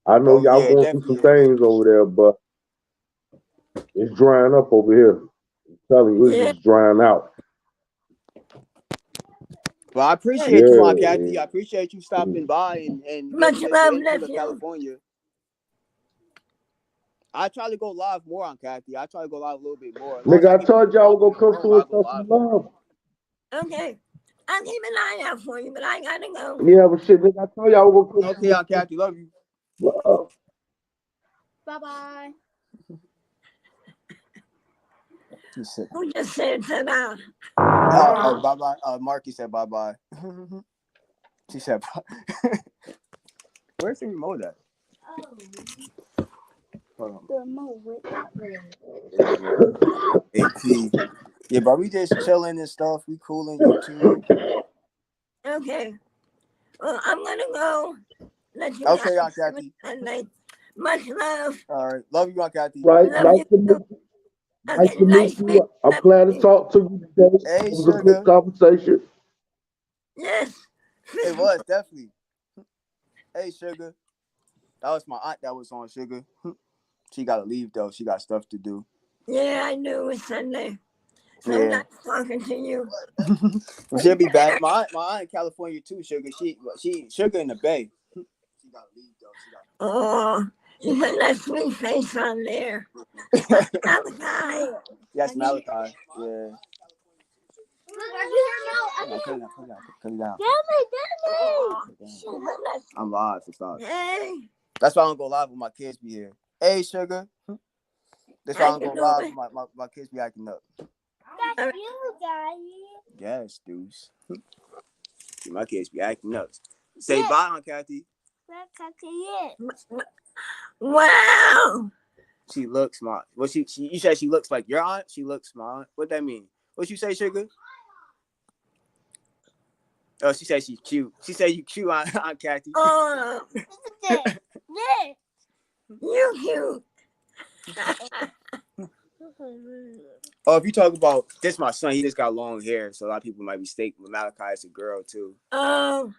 I know y'all going through some things over there, but it's drying up over here. I'm telling you, it's just drying out. Well, I appreciate you, Aunt Kathy. I appreciate you stopping by and much love, to California. I try to go live more on Kathy. I try to go live a little bit more. Nigga, I told y'all we're gonna come through and show some love. Okay. I'll keep an eye out for you, but I gotta go. Yeah, but shit, nigga, I told y'all we're gonna come through. Okay, Aunt Kathy, love you. Love. Bye-bye. Who just said ta-da? Bye-bye. Marky said bye-bye. She said bye. Where's the remote at? Hold on. AP. Yeah, but we just chilling and stuff. We cooling YouTube. Okay. Well, I'm gonna go. let you Okay, guys Aunt Kathy. Sunday. Much love. All right. Love you, Aunt Kathy. Right? Love Nice you to meet too. you. Okay, Nice to meet you. I'm glad to talk to you today. Hey, It was a sugar. good conversation. Yes. It was definitely. Hey, sugar. That was my aunt that was on, sugar. She got to leave, though. She got stuff to do. Yeah, I knew it was Sunday. So I'm Yeah. not talking to you. Well, she'll be back. My aunt in California, too, sugar. She sugar in the Bay. She got to leave, though. Oh, you put that sweet face on there. Malachi. Yes, Malachi. Yeah. Look, I can hear Cut it down. Oh, I'm live, so stop. hey, That's why I don't go live when my kids be here. Hey, sugar. That's why I don't go live when my kids be acting up. That's you, Daddy. Yes, Deuce. My kids be acting up. Say bye, Aunt Kathy. wow. She looks smart. Well, you said she looks like your aunt? She looks smart. What that mean? What you say, sugar? Oh, she said she's cute. She said you cute, Aunt Kathy. Oh, you cute. Oh, if you talk about this, my son, he just got long hair, so a lot of people might mistake Malachi as a girl too. Oh,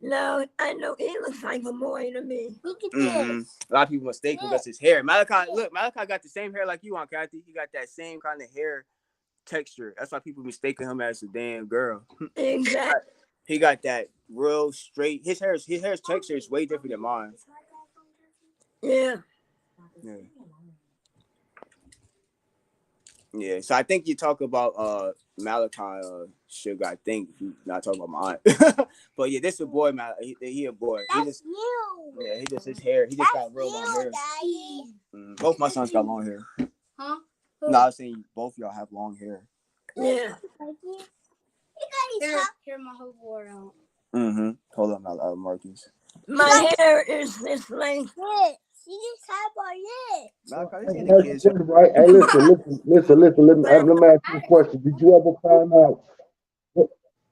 no, I know he looks like a boy to me. Look at A lot of people mistake him because his hair. Malachi got the same hair like you, Aunt Kathy. He got that same kind of hair texture. That's why people mistaking him as a damn girl. Exactly. He got that real straight. His hair's texture is way different than mine. Yeah. Yeah. So I think you talk about Malachi sugar. I think if you not talking about my aunt. But yeah, this is a boy, he a boy. He just his hair. He just got real long hair. Both my sons got long hair. Huh? No, I was saying both y'all have long hair. Yeah. Here, my whole board out. Hold on, Marcus. My hair is this length. Malachi, this ain't a That's kid's good, right? Hey, listen. Let me ask you a question. Did you ever find out?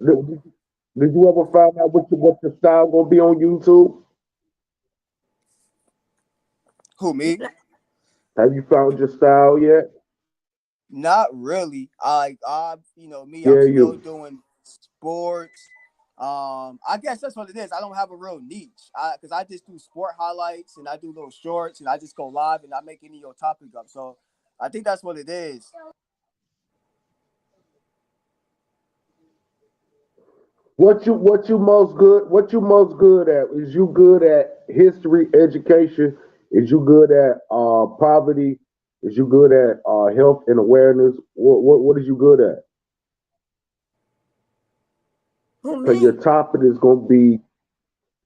Did you ever find out what your style gonna be on YouTube? Who, me? Have you found your style yet? Not really. I'm Yeah, still you. doing sports. I guess that's what it is. I don't have a real niche. Because I just do sport highlights and I do little shorts and I just go live and I make any of your topic up. So I think that's what it is. What you most good at? Is you good at history, education? Is you good at poverty? Is you good at health and awareness? What is you good at? Who, So your me? topic is gonna be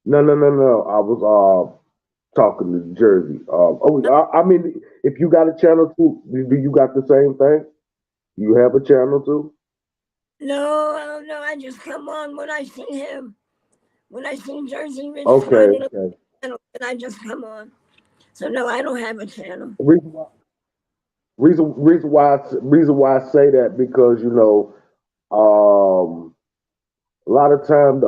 no. I was talking to Jersey. I mean, if you got a channel too, do you got the same thing? You have a channel too? No, I don't know. I just come on when I see him. When I see Jersey Rich Okay. started a channel, and I just come on. So no, I don't have a channel. Reason why I say that because a lot of time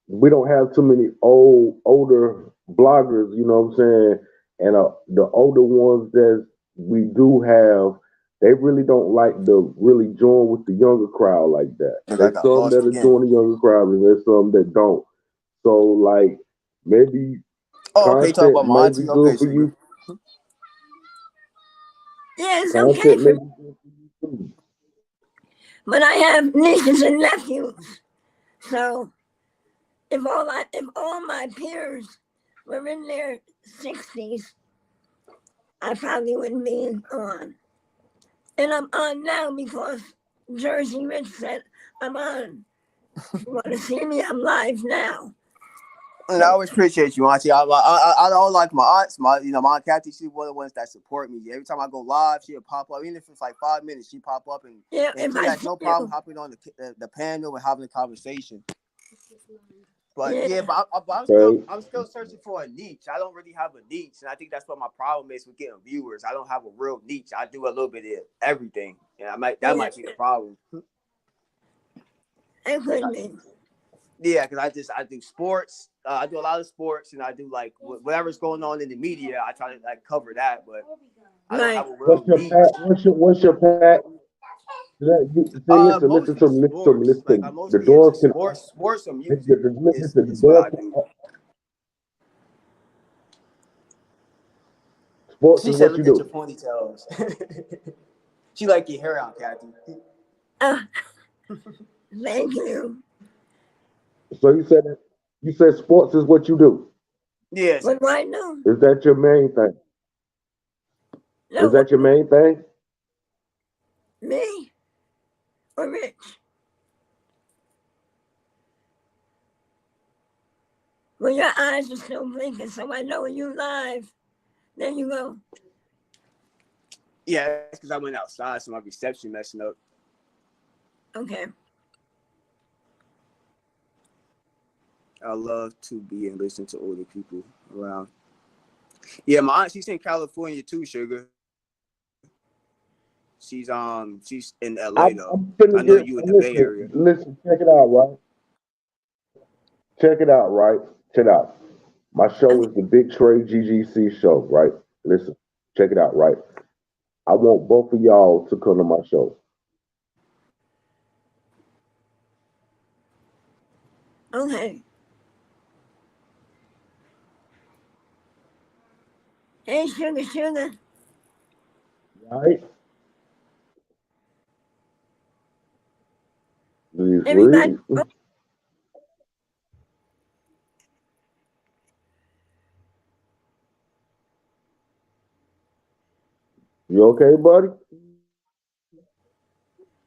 we don't have too many older bloggers, you know what I'm saying? And the older ones that we do have, they really don't like to really join with the younger crowd like that. I There's got some lost that are again. joining the younger crowd, and there's some that don't. So like maybe Oh, okay. You talk about content my may be auntie. good Okay, for sugar. you. Yeah, it's okay Content may for be good for you too. but I have nieces and nephews. So if all my peers were in their 60s, I probably wouldn't be on. And I'm on now because Jersey Rich said I'm on. If you want to see me, I'm live now. And I always appreciate you, auntie. I don't like my aunts. My Aunt Kathy, she's one of the ones that support me. Every time I go live, she'll pop up. Even if it's like 5 minutes, she pop up and If she I has see no problem hopping on the panel and having a conversation. But Okay. I'm still searching for a niche. I don't really have a niche, and I think that's what my problem is with getting viewers. I don't have a real niche. I do a little bit of everything, and that might be the problem. It could be. Yeah, because I do sports. I do a lot of sports, and I do like whatever's going on in the media. I try to like cover that, but I don't Right. have a real What's your niche. pat? What's your pat? Say, listen Mostly to me, listen to me, sports. listen to Like me. I'm The mostly into doors can sports or music listen, the is what doors I do. sports She is said, what you "Look at your do. ponytails." She like your hair out, Kathy. Uh, thank you. So you said sports is what you do. Yes. What do I know? Is that your main thing? Is No, that your main thing? me or Rich? Well, your eyes are still blinking, so I know you live. There you go. Yeah, that's because I went outside, so my reception messing up. Okay. I love to be and listen to older people around. Yeah, my aunt, she's in California too, Sugar. She's in LA though. I'm finna I know get you in the Bay listen, Area. listen, check it out, right? Check it out, right? Check it out. My show Okay. is the Big Trey GGC show, right? Listen, check it out, right? I want both of y'all to come to my show. Okay. Hey, sugar. Right? Please Everybody. read. Oh, You okay, buddy?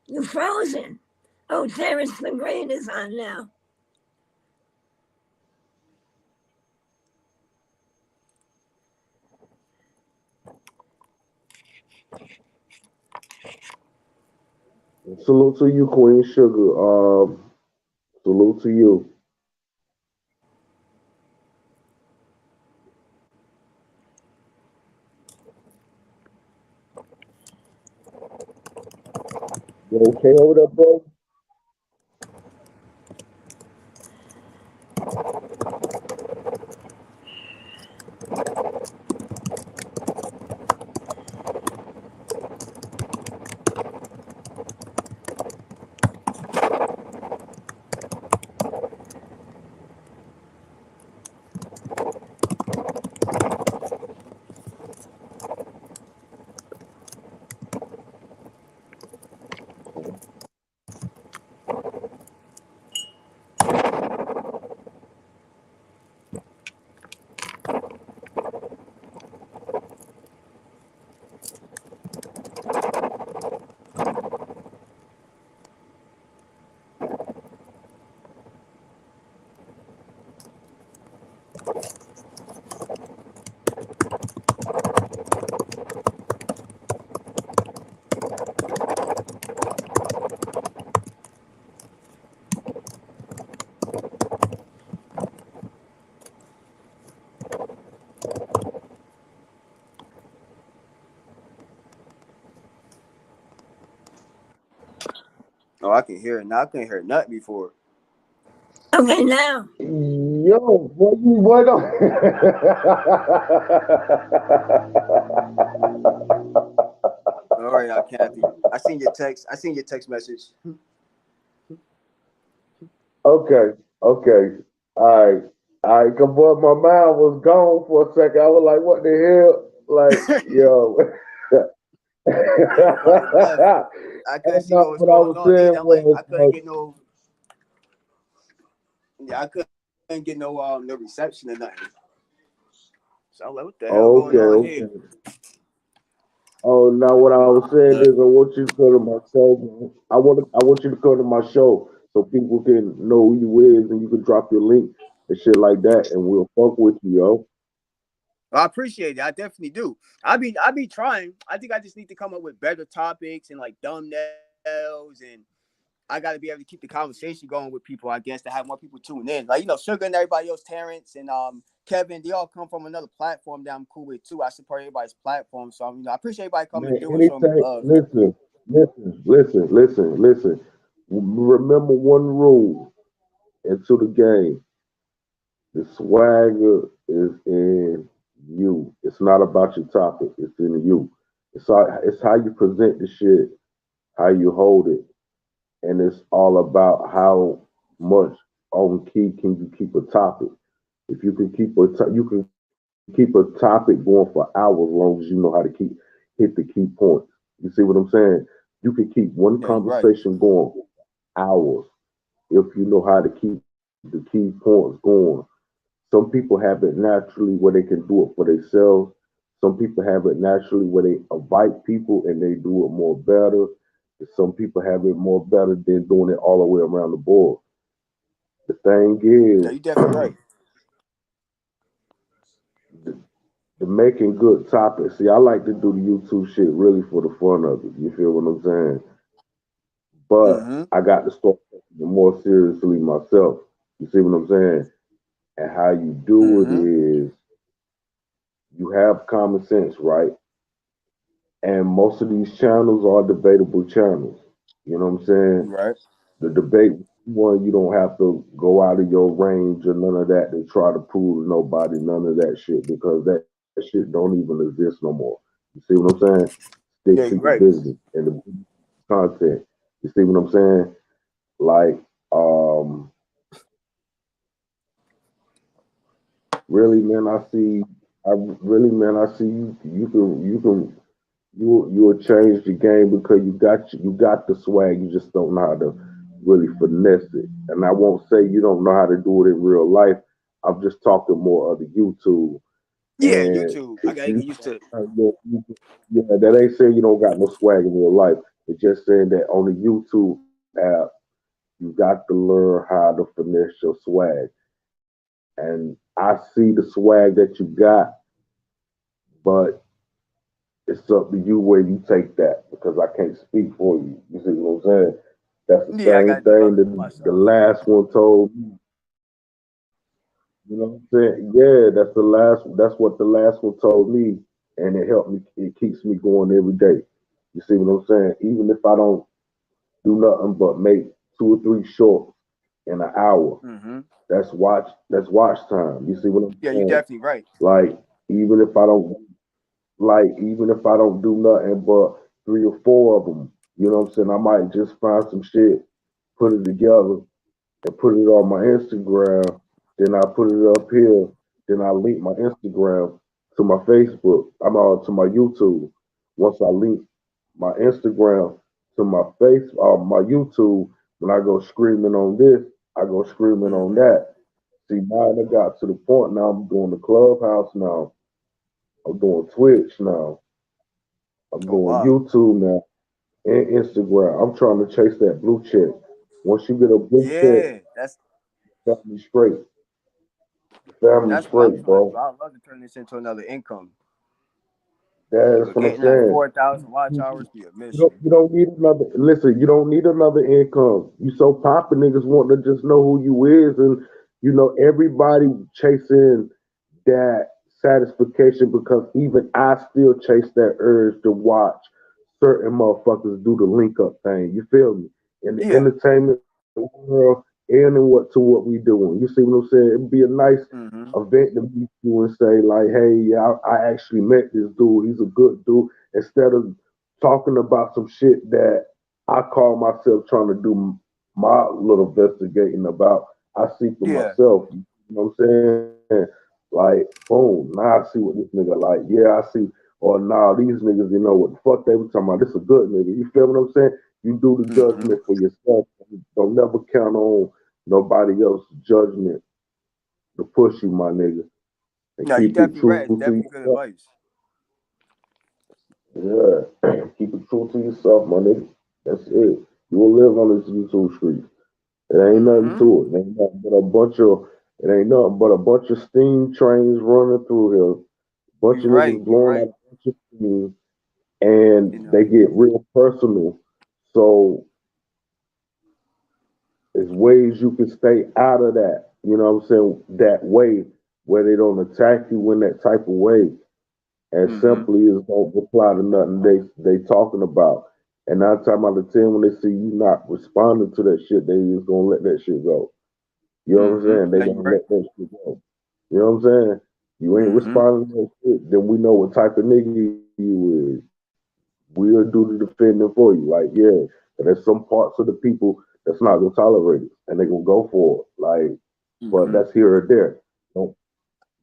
you frozen. Oh, Terrence the Great is on now. Salute to you, Queen Sugar. Salute to you. You okay over there, bro? Oh, I can hear it now. I couldn't hear nothing before. Okay, now. Yo, what on? All right, now, Kathy. I seen your text. I seen your text message. Okay, okay. All right, come on, my mind was gone for a second. I was like, what the hell? Like, yo. My mind left. I couldn't And see what was what I going was on. saying Either. I'm like, was, I couldn't get no. Yeah, I couldn't get no reception or nothing. So I'm like, what the hell going on here? okay. Oh, now what I My was saying left. is, I want you to come to my show, man. I want you to come to my show so people can know who you is and you can drop your link and shit like that, and we'll fuck with you, yo. I appreciate it. I definitely do. I be trying. I think I just need to come up with better topics and like thumbnails, and I got to be able to keep the conversation going with people. I guess to have more people tune in. Like Sugar and everybody else, Terrence and Kevin, they all come from another platform that I'm cool with too. I support everybody's platform, so I appreciate everybody coming Man, through and showing me anything, love. listen. Remember one rule. into the game. The swagger is in you. It's not about your topic. It's in you. It's how you present the shit, how you hold it, and it's all about how much on key can you keep a topic. If you can you can keep a topic going for hours, as long as you know how to hit the key points. You see what I'm saying? You can keep one Yeah, you're right. conversation going for hours if you know how to keep the key points going. Some people have it naturally where they can do it for themselves. Some people have it naturally where they invite people and they do it more better. Some people have it more better than doing it all the way around the board. The thing No, is, you're definitely right. the, the making good topics. See, I like to do the YouTube shit really for the fun of it. You feel what I'm saying? But Mm-hmm. I got to start taking it more seriously myself. You see what I'm saying? And how you do it Mm-hmm. is you have common sense, right? And most of these channels are debatable channels. You know what I'm saying? Right. The debate one, you don't have to go out of your range or none of that to try to prove to nobody none of that shit because that shit don't even exist no more. You see what I'm saying? Stick Yeah, to you're your right. business and the content. You see what I'm saying? Like, really, man, I see you'll change the game because you got the swag. You just don't know how to really finesse it. And I won't say you don't know how to do it in real life. I'm just talking more of the YouTube. Yeah, And YouTube. I if gotta get you, used to. yeah, that ain't saying you don't got no swag in real life. It's just saying that on the YouTube app, you got to learn how to finesse your swag. And I see the swag that you got, but it's up to you where you take that because I can't speak for you. You see what I'm saying? That's the Yeah, I same gotta thing develop it that the myself. last one told me. You know what I'm saying? Yeah, that's what the last one told me, and it helped me. It keeps me going every day. You see what I'm saying? Even if I don't do nothing but make two or three shorts in an hour, Mm-hmm. that's watch time. You see what I'm Yeah, you're saying? definitely right. Like even if I don't even if I don't do nothing but three or four of them, you know what I'm saying? I might just find some shit, put it together, and put it on my Instagram. Then I put it up here. Then I link my Instagram to my Facebook. I'm on to my YouTube. Once I link my Instagram to my YouTube, when I go screaming on this, I go screaming on Mm-hmm. that. See, now I got to the point now I'm doing the clubhouse now. I'm doing Twitch now. I'm Oh doing wow. YouTube now and Instagram. I'm trying to chase that blue check. Once you get a blue check, Yeah, family straight. Family that's what I'm straight, trying to do. bro. I'd love to turn this into another income. That's But what I'm getting that saying. 4,000 watch You hours be a don't, mission. you don't need another. Listen, you don't need another income. You so popping niggas want to just know who you is, and everybody chasing that satisfaction because even I still chase that urge to watch certain motherfuckers do the link up thing. You feel me? In the Yeah. entertainment world and in what we doing. You see what I'm saying? It'd be a nice Mm-hmm. event to meet you and say like, hey, yeah, I actually met this dude. He's a good dude. Instead of talking about some shit that I call myself trying to do my little investigating about. I see for Yeah. myself. You know what I'm saying? Like, boom, now I see what this nigga like. Yeah, I see. Or nah, these niggas, what the fuck they were talking about. This a good nigga. You feel what I'm saying? You do the Mm-hmm. judgment for yourself. Don't never count on nobody else's judgment to push you, my nigga. And No, you keep it definitely right. true It's to definitely good yourself. advice. Yeah. Keep it true to yourself, my nigga. That's it. You will live on this YouTube street. It ain't nothing Mm-hmm. to it. It ain't nothing but a bunch of steam trains running through here. Bunch You're of right. niggas You're blowing right. out a bunch of steam and You know. they get real personal. So there's ways you can stay out of that. You know what I'm saying? That way where they don't attack you in that type of way as Mm-hmm. simply as don't reply to nothing they talking about. And 9 times out of 10 when they see you not responding to that shit, they just gonna let that shit go. You know what I'm saying? They No, you're gonna right. let that shit go. You know what I'm saying? You ain't responding to that shit, then we know what type of nigga you is. We'll do the defending for you. Like, yeah, and there's some parts of the people that's not gonna tolerate it, and they gonna go for it. Like, but that's here or there. Don't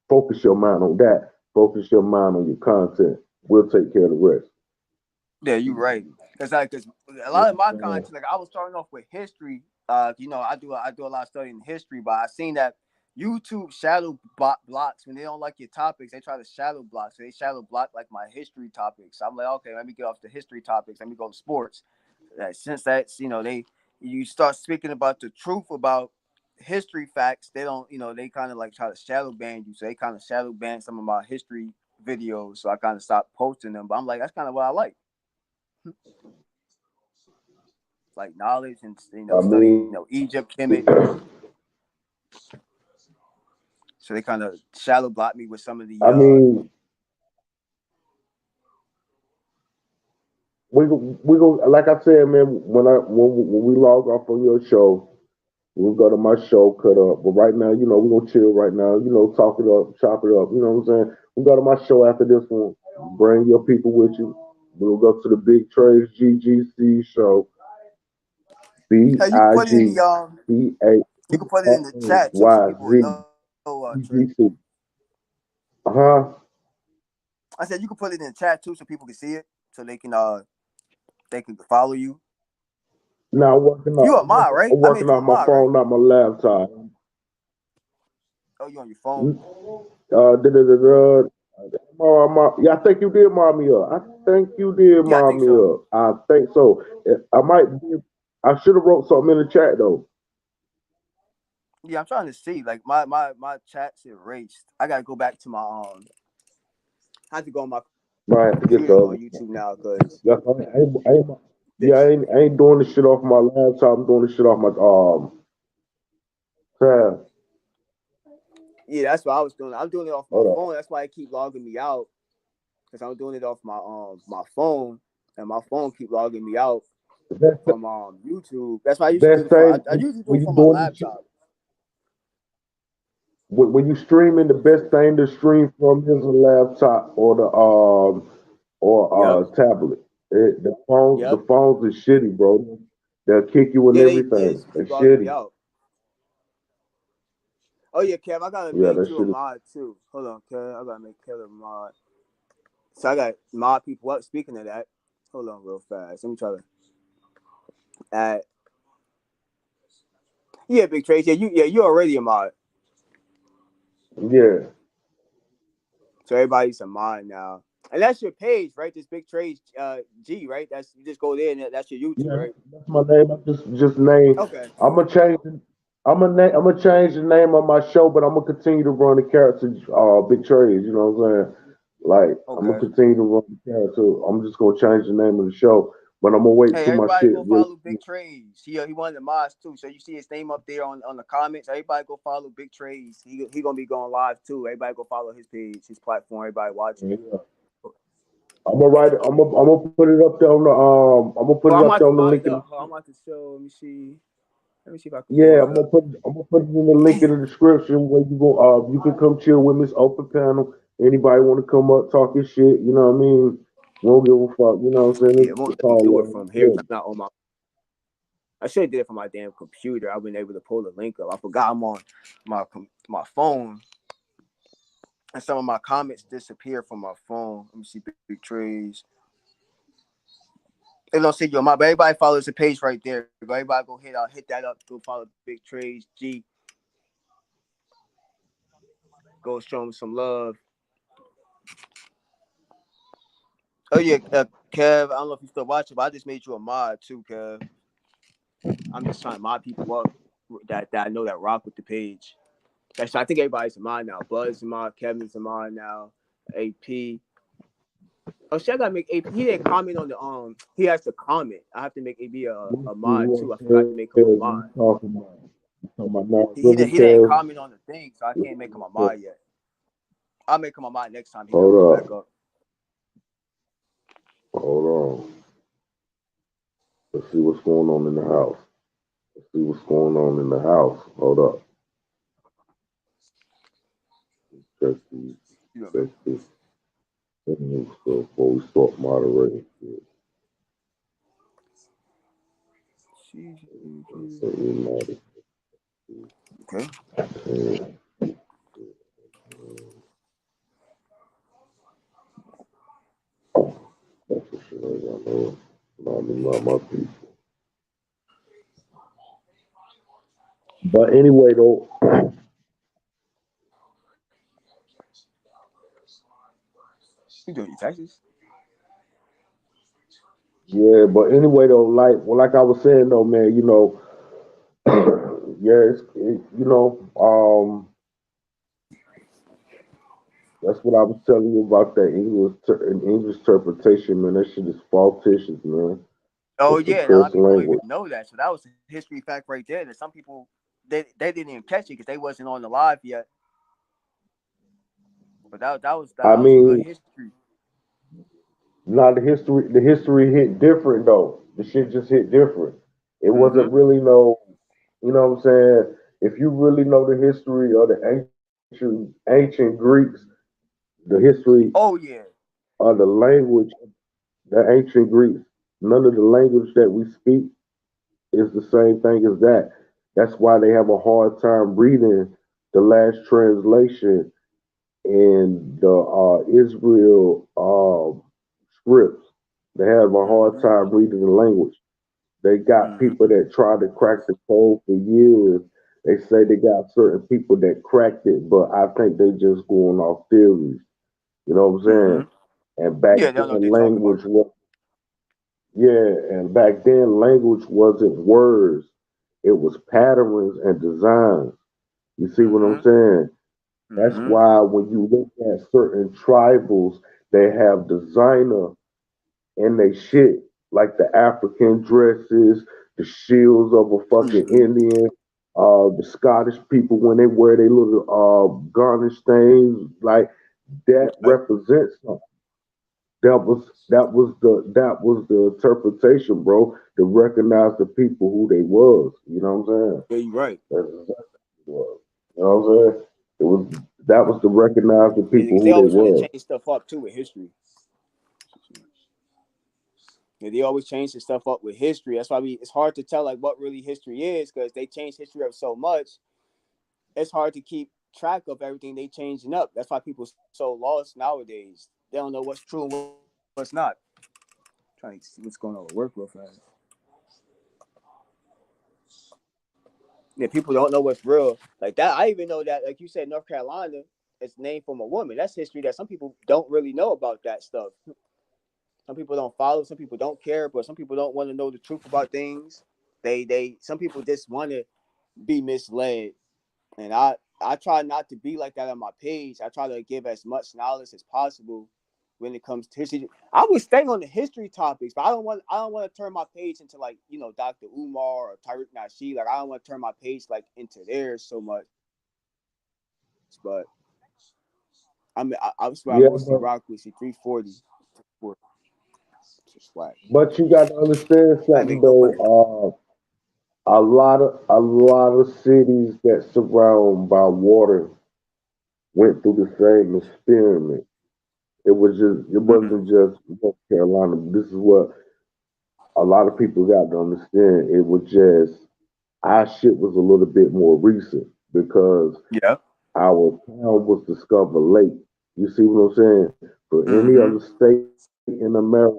focus your mind on that. Focus your mind on your content. We'll take care of the rest. Yeah, you're right. Cause a lot of my content, like I was starting off with history. You know, I do a lot of studying history, but I seen that YouTube shadow blocks when they don't like your topics. They try to shadow block, so they shadow block like my history topics. So I'm like, okay, let me get off the history topics. Let me go to sports. Since that's you start speaking about the truth about history facts, they don't they kind of like try to shadow ban you. So they kind of shadow ban some of my history videos. So I kind of stopped posting them. But I'm like, that's kind of what I like knowledge and I studying mean, Egypt, Kemet. So they kind of shadow blocked me with some of the I mean, we go like I said, man. When we log off on your show, we'll go to my show, cut up. But right now, we're gonna chill right now. Talk it up, chop it up. You know what I'm saying? We'll go to my show after this one. Bring your people with you. We'll go to the Big Trades GGC show. Hey, you can put it in the BIGCAYZ you can put it in the chat too, so people would know. Trey. GGC. Uh-huh. I said you can put it in the chat too, so people can see it, so they can follow you. Now You a mod, right? I'm I made working you a on my mod, phone, right? not my laptop. Oh, you on your phone? Yeah, I think you did mod me up. I think you did Yeah, I mod think me so. up. I think so. I might be. I should have wrote something in the chat though. Yeah, I'm trying to see. Like my chat's erased. I gotta go back to my I have to go on my Might have to get computer the and go other. on YouTube now because Yes, I ain't doing this shit off my laptop. I'm doing this shit off my tab. yeah, that's what I was doing. I'm doing it off my Hold on. phone. That's why I keep logging me out because I'm doing it off my phone, and my phone keep logging me out Best, from YouTube. That's why I usually do best it from. I thing usually do when it you from my doing this shit, laptop. when you streaming, the best thing to stream from is a laptop or Yep. tablet. The Yep. phones is shitty, bro. They'll kick you and Yeah, they everything. just They're keep logging me shitty. out. Oh yeah, Kev, I gotta Yeah, make that you a shit is. mod too. Hold on, Kev, I gotta make Kev a mod. So I got mod people up. Speaking of that, hold on real fast. Let me try to add. Yeah, Big Trace. You already a mod. Yeah. So everybody's a mod now. And that's your page, right? This Big Trace G, right? That's you just go there and that's your YouTube, Yeah, right? that's my name. I just name. Okay. I'm gonna change. I'm gonna change the name of my show, but I'm gonna continue to run the character. Big Trades. You know what I'm saying? Like I'm gonna Okay. continue to run the character. I'm just gonna change the name of the show, but I'm gonna wait Hey, till my everybody shit go really. follow Big Trace. He one of the mods too. So you see his name up there on the comments. Everybody go follow Big Trace. He gonna be going live too. Everybody go follow his page, his platform. Everybody watching. Yeah. I'm gonna write it. I'm gonna put it up there on the. I'm gonna put Oh, it I'm up about there to on the mod link it in the. up. Oh, I'm about to show. Let me see. Let me see if I can pull Yeah, it up. I'm gonna put it in the link in the description where you go. You can come chill with Miss Open Panel. Anybody want to come up talk your shit? You know what I mean? Won't give a fuck. You know what I'm Yeah, it saying? won't It's let me all do it love. from here. Yeah. I'm not on my. I should have did it from my damn computer. I've been able to pull the link up. I forgot I'm on my phone, and some of my comments disappear from my phone. Let me see Big Trace. They don't see your mod, but everybody follows the page right there. Everybody go hit that up. Go follow Big Trace G. Go show him some love. Oh yeah, Kev. I don't know if you still watching, but I just made you a mod too, Kev. I'm just trying to mod people up that I know that rock with the page. So I think everybody's a mod now. Buzz is a mod. Kevin's a mod now. AP. Oh shit! I gotta make AP. He didn't comment on the. He has to comment. I have to make AP a Let's see mod what too. I forgot to Kev make him a is mod. talking about. You talking about now, He River didn't Kev. comment on the thing, so I can't make him a mod yet. I'll make him a mod next time he Hold comes up. back up. Hold on. Let's see what's going on in the house. Let's see what's going on in the house. Hold up. check these. You know, Check this. And so before we start moderating shit. So we moder- okay. and, that's for sure. I know. Not my people. But anyway, though, You doing your taxes? yeah. But anyway, though, like I was saying, though, man, you know, yeah, you know, that's what I was telling you about that English interpretation, man. That shit is faltitious, man. Oh It's a yeah, and a lot of cursed people don't even language. know that. So that was a history fact right there. That some people they didn't even catch it because they wasn't on the live yet. But that I was some good mean, history. now the history hit different though. The shit just hit different. It Mm-hmm. wasn't really no, you know what I'm saying? If you really know the history of the ancient Greeks, the history Oh yeah. of the language, the ancient Greeks, none of the language that we speak is the same thing as that. That's why they have a hard time reading the last translation in the Israel scripts. They have a hard Mm-hmm. time reading the language. They got people Mm-hmm. that tried to crack the code for years. They say they got certain people that cracked it, but I think they just going off theories. You know what I'm Mm-hmm. saying? And back Yeah, they don't know what they're then, talking about. language was yeah, and back then, language wasn't words; it was patterns and designs. You see what I'm Mm-hmm. saying? That's Mm-hmm. why when you look at certain tribals, they have designer in they shit, like the African dresses, the shields of a fucking Mm-hmm. Indian, the Scottish people when they wear their little garnish things, like that Right. represents something. That was the interpretation, bro, to recognize the people who they was. You know what I'm saying? Yeah, you're right. That's exactly what it was. You know what I'm saying? It was that was to recognize the Yeah, people because they who they always want to was. change stuff up too with history. Yeah, they always change the stuff up with history. That's why it's hard to tell like what really history is because they change history up so much. It's hard to keep track of everything they changing up. That's why people so lost nowadays. They don't know what's true and what's not. Trying to see what's going on with work real fast. Yeah, people don't know what's real. Like that, I even know that, like you said, North Carolina is named from a woman. That's history that some people don't really know about that stuff. Some people don't follow, some people don't care, but some people don't want to know the truth about things. Some people just want to be misled. And I try not to be like that on my page. I try to give as much knowledge as possible when it comes to history. I would stay on the history topics, but I don't want to turn my page into like, Dr. Umar or Tariq Nasheed. Like I don't want to turn my page like into theirs so much. But I swear I Yeah, mostly rock with C340. Just swag. but you got to understand I something make no money. though. A lot of cities that surround by water went through the same experiment. It Mm-hmm. wasn't just North Carolina. This is what a lot of people got to understand. It was just our shit was a little bit more recent because Yeah. our town was discovered late. You see what I'm saying? For any Mm-hmm. other state in America,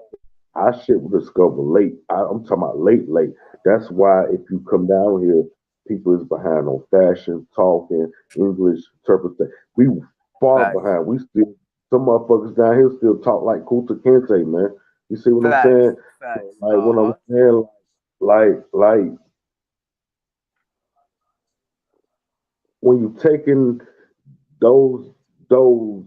our shit was discovered late. I'm talking about late, late. That's why if you come down here, people is behind on fashion, talking, English, interpretation. We far Facts. behind. We still some motherfuckers down here still talk like Kunta Kinte, man. You see what I'm Facts. saying? Facts. Like what I'm Uh-huh. saying, like when you taking those those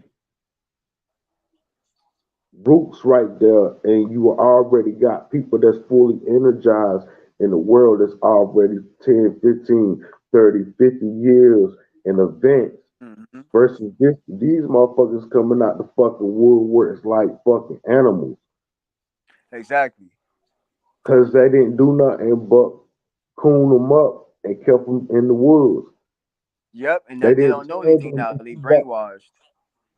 roots right there, and you already got people that's fully energized in the world that's already 10, 15, 30, 50 years in advance Mm-hmm. versus these motherfuckers coming out the fucking woodworks like fucking animals Exactly. because they didn't do nothing but coon them up and kept them in the woods. Yep, and They that they didn't don't know tell anything them now. if They you walk brainwashed.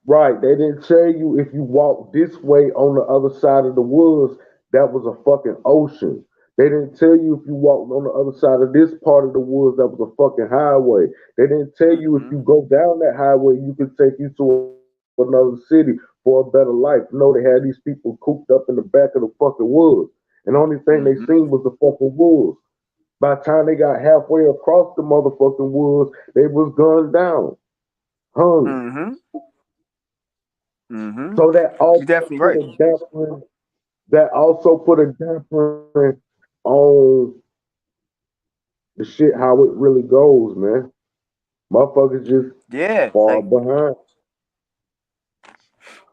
right. They didn't tell you if you walk this way on the other side of the woods, that was a fucking ocean. They didn't tell you if you walked on the other side of this part of the woods, that was a fucking highway. They didn't tell you if Hmm. you go down that highway, you could take you to another city for a better life. No, they had these people cooped up in the back of the fucking woods. And the only thing they Hmm. seen was the fucking woods. By the time they got halfway across the motherfucking woods, they was gunned down, hung. Hmm. Hmm. So that You're also definitely put right. a damper. That also put a damper on the shit how it really goes, man. Motherfuckers just Yeah, fall like behind.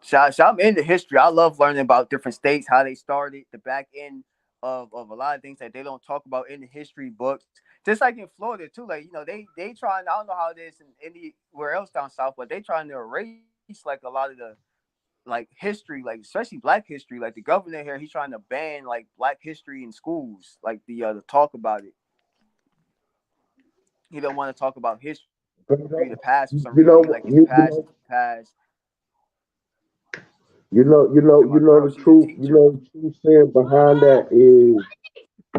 so I'm into history. I love learning about different states, how they started, the back end of a lot of things that they don't talk about in the history books. Just like in Florida too, like they trying. I don't know how it is in anywhere else down south, but they trying to erase like a lot of the like history, like especially Black history. Like the governor here, he's trying to ban like Black history in schools, like the talk about it. He don't want to talk about history, the past for some You reason. know, He like it's the you, you past, know, it's the past. And you my know girl, the she's a truth. You teacher. know the truth saying behind that is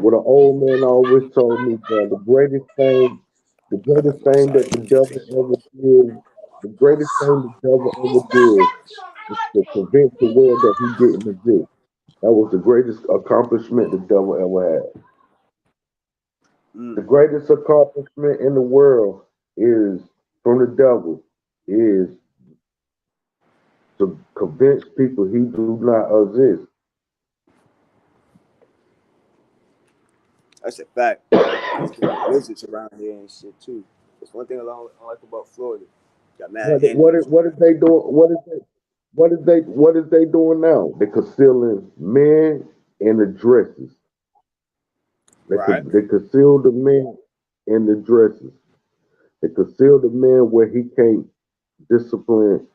what an old man always told me, bro. The greatest thing that the devil ever did, the greatest thing the devil ever did was to convince the world that he didn't exist. That was the greatest accomplishment the devil ever had. The Mm. greatest accomplishment in the world is from the devil is to convince people he do not exist. That's a fact. There's mad wizards around here and shit too. That's one thing I like about Florida. Got mad animals What is around they doing? What is they doing now? They're concealing men in the dresses. here. Right. They conceal the men in the dresses. They conceal the man where he can't discipline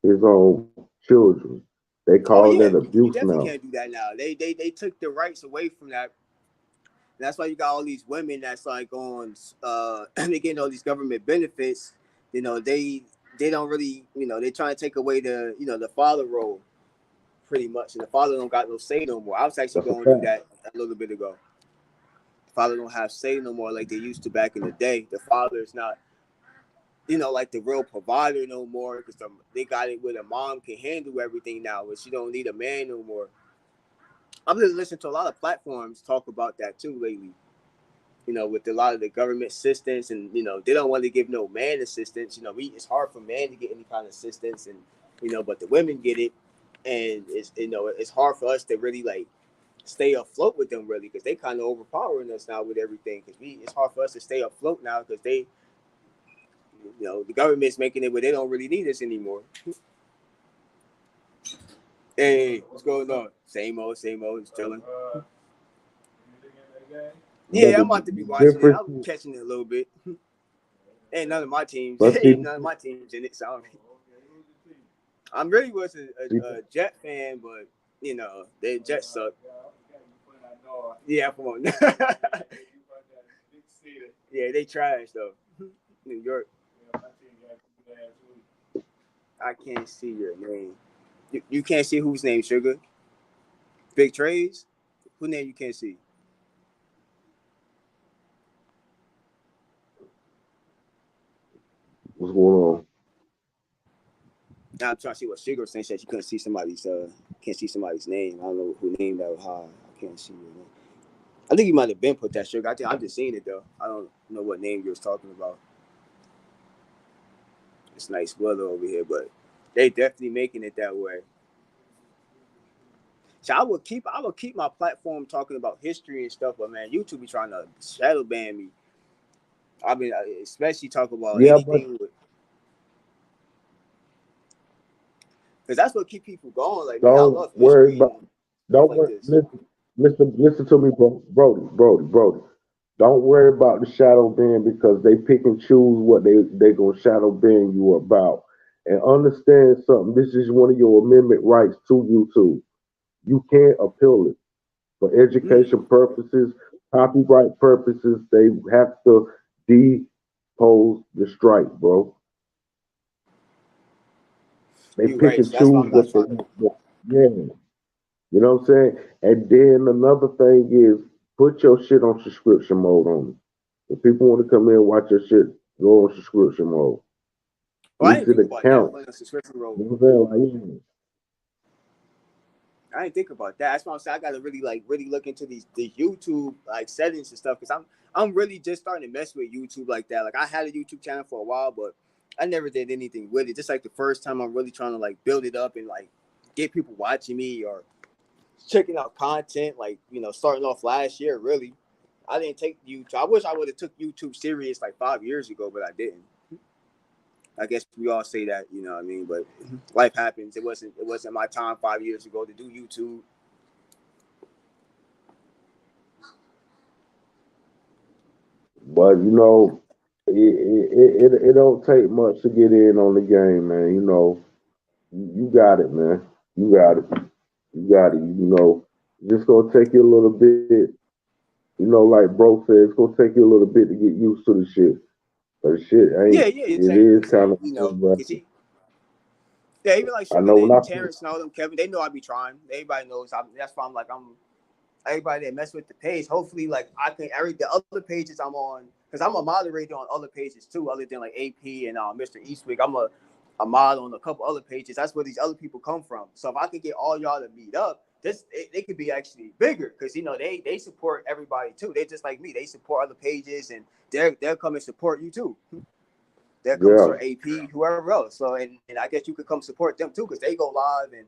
his own children. They Oh call yeah, that you abuse definitely now. can't do that now. They took the rights away from that. That's why you got all these women that's like on they getting all these government benefits. You know, they don't really, they trying to take away the father role pretty much. And the father don't got no say no more. I was actually That's a going to do fact. that a little bit ago. The father don't have say no more like they used to back in the day. The father is not, like the real provider no more because they got it where the mom can handle everything now, but she don't need a man no more. I've been listening to a lot of platforms talk about that too lately. With a lot of the government assistance, and they don't want to give no man assistance. It's hard for men to get any kind of assistance, and but the women get it, and it's hard for us to really like stay afloat with them really because they kind of overpowering us now with everything. Because it's hard for us to stay afloat now because the government's making it where they don't really need us anymore. Hey, what's going on? Same old, just chilling. But Yeah, I'm about to be the watching it. difference, I'm catching it a little bit. Ain't none of my teams, but see, ain't none of my teams in it. So I'm really was see, a Jet fan, but the Jets suck. Yeah, come on. Yeah, they trash though. New York, I can't see your name. You can't see whose name, Sugar? Big Trades? Who name you can't see? what's going on? Now I'm trying to see what Sugar was saying. She couldn't see somebody's can't see somebody's name. I don't know who name that was high. I can't see your name. I think you might have been put that, Sugar. I think I'm just seeing it though. I don't know what name you was talking about. It's nice weather over here, but they definitely making it that way. So I would keep my platform talking about history and stuff, but man, YouTube be trying to shadow ban me. I mean, especially talk about Yeah, but anything with because that's what keep people going. Like, man, I don't love worry history about. and stuff Don't like worry. this. Listen to me, bro, Brody. Don't worry about the shadow ban because they pick and choose what they gonna shadow ban you about. And understand something. This is one of your amendment rights to YouTube. You can't appeal it for Mm. education purposes, copyright purposes. They have to pose the strike, bro. They You pick right. and So that's why choose I'm not what they trying to. want. Yeah, you know what I'm saying? And then another thing is put your shit on subscription mode on it. If people want to come in and watch your shit, go on subscription mode. At Well, I least didn't it think about that. accounts. Putting a subscription role. You know what I'm saying? Like, I didn't think about that. That's why I'm saying I gotta really look into the YouTube like settings and stuff because I'm really just starting to mess with YouTube like that. Like I had a YouTube channel for a while, but I never did anything with it. Just like the first time I'm really trying to like build it up and like get people watching me or checking out content. Like starting off last year, really, I didn't take YouTube. I wish I would have took YouTube serious like 5 years ago, but I didn't. I guess we all say that, you know what I mean? But life happens. It wasn't my time 5 years ago to do YouTube. but it don't take much to get in on the game, man. You got it, man. You got it. You got it. Just gonna take you a little bit. Like bro said, it's gonna take you a little bit to get used to the shit. But shit Yeah, ain't. yeah, It exactly. is Because kind of. yeah, even like I Sugar know when I. and Terrence and all them, Kevin, they know I be trying. Everybody knows. That's why I'm everybody that mess with the page. Hopefully, like I can the other pages I'm on because I'm a moderator on other pages too, other than like AP and Mr. Eastwick. I'm a mod on a couple other pages. That's where these other people come from. So if I could get all y'all to meet up, it could be actually bigger because they support everybody too. They just like me. They support other pages and they'll come and support you too. They'll come Yeah. support AP, whoever else. So and I guess you could come support them too because they go live and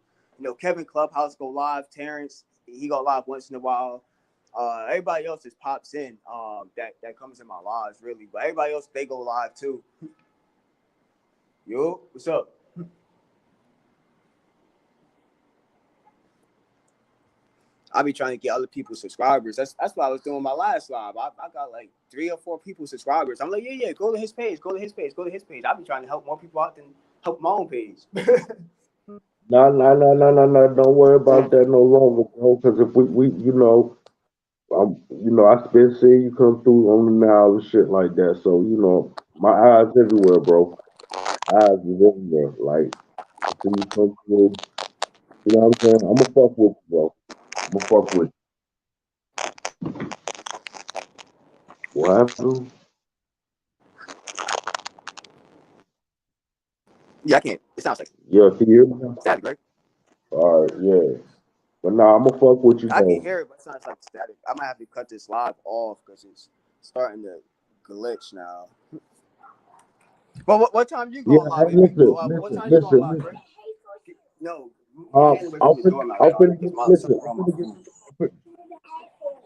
Kevin Clubhouse go live. Terrence he go live once in a while. Everybody else just pops in. That comes in my lives really, but everybody else they go live too. Yo, what's up? I be trying to get other people subscribers. That's what I was doing my last live. I got like 3 or 4 people subscribers. I'm like, yeah, go to his page, go to his page, go to his page. I be trying to help more people out than help my own page. No, no, no, no, no, no. Don't worry about that no longer, bro. Because if we I been seeing you come through on the now and shit like that. So my eyes everywhere, bro. Eyes is everywhere. Like, see you come through. You know what I'm saying? I'm gonna fuck with you, bro. I'm gonna fuck with you. What happened? Yeah, I can't. It sounds like Yeah, can you hear me now? static, right? All right, yeah. But nah, I'm gonna fuck with you I can though. hear it, but it sounds like static. I might have to cut this live off because it's starting to glitch now. But what time you Yeah, going live? hey, If you listen, what listen, time you going listen, live, Greg? listen. No, get your hand away I'm from the finna, door, my I'm dog, finna because get, something listen, wrong with my food.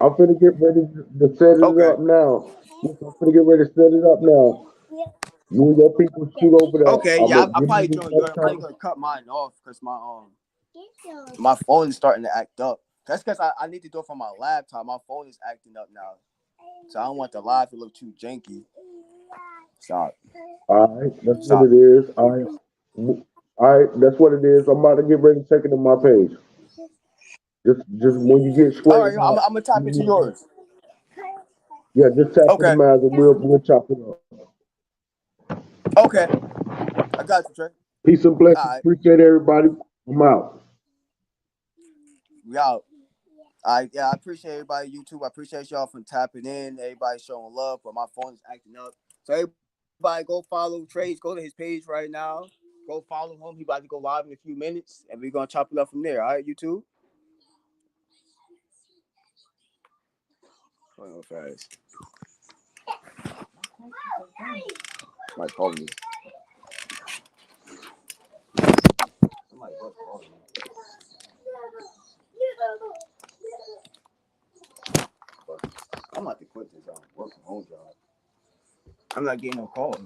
I'm finna get ready to set it Okay. up now. Listen, I'm finna get ready to set it up now. You and your people shoot over there. Okay, I'm yeah, gonna I give probably you doing that good. I'm probably time. gonna cut mine off because my phone is starting to act up. That's because I need to do it from my laptop. My phone is acting up now, so I don't want the live to look too janky. Stop. All right, that's what Stop. it is. All right, that's what it is. I'm about to get ready to take it to my page. Just when you get All right, straightened I'm out, gonna tap into yours. yeah, just tap into Okay. mine and we'll chop it up. Okay. I got you, Trey. Peace and All blessings. right. Appreciate everybody. I'm out. We out. I appreciate everybody, YouTube. I appreciate y'all for tapping in. Everybody showing love, but my phone is acting up. So everybody go follow Trey's. Go to his page right now. Go follow him. He about to go live in a few minutes, and we're gonna chop it up from there. All right, YouTube. Going on fast. Somebody calling me. Somebody was calling me. I'm about to quit this work from home job. I'm not getting no calls.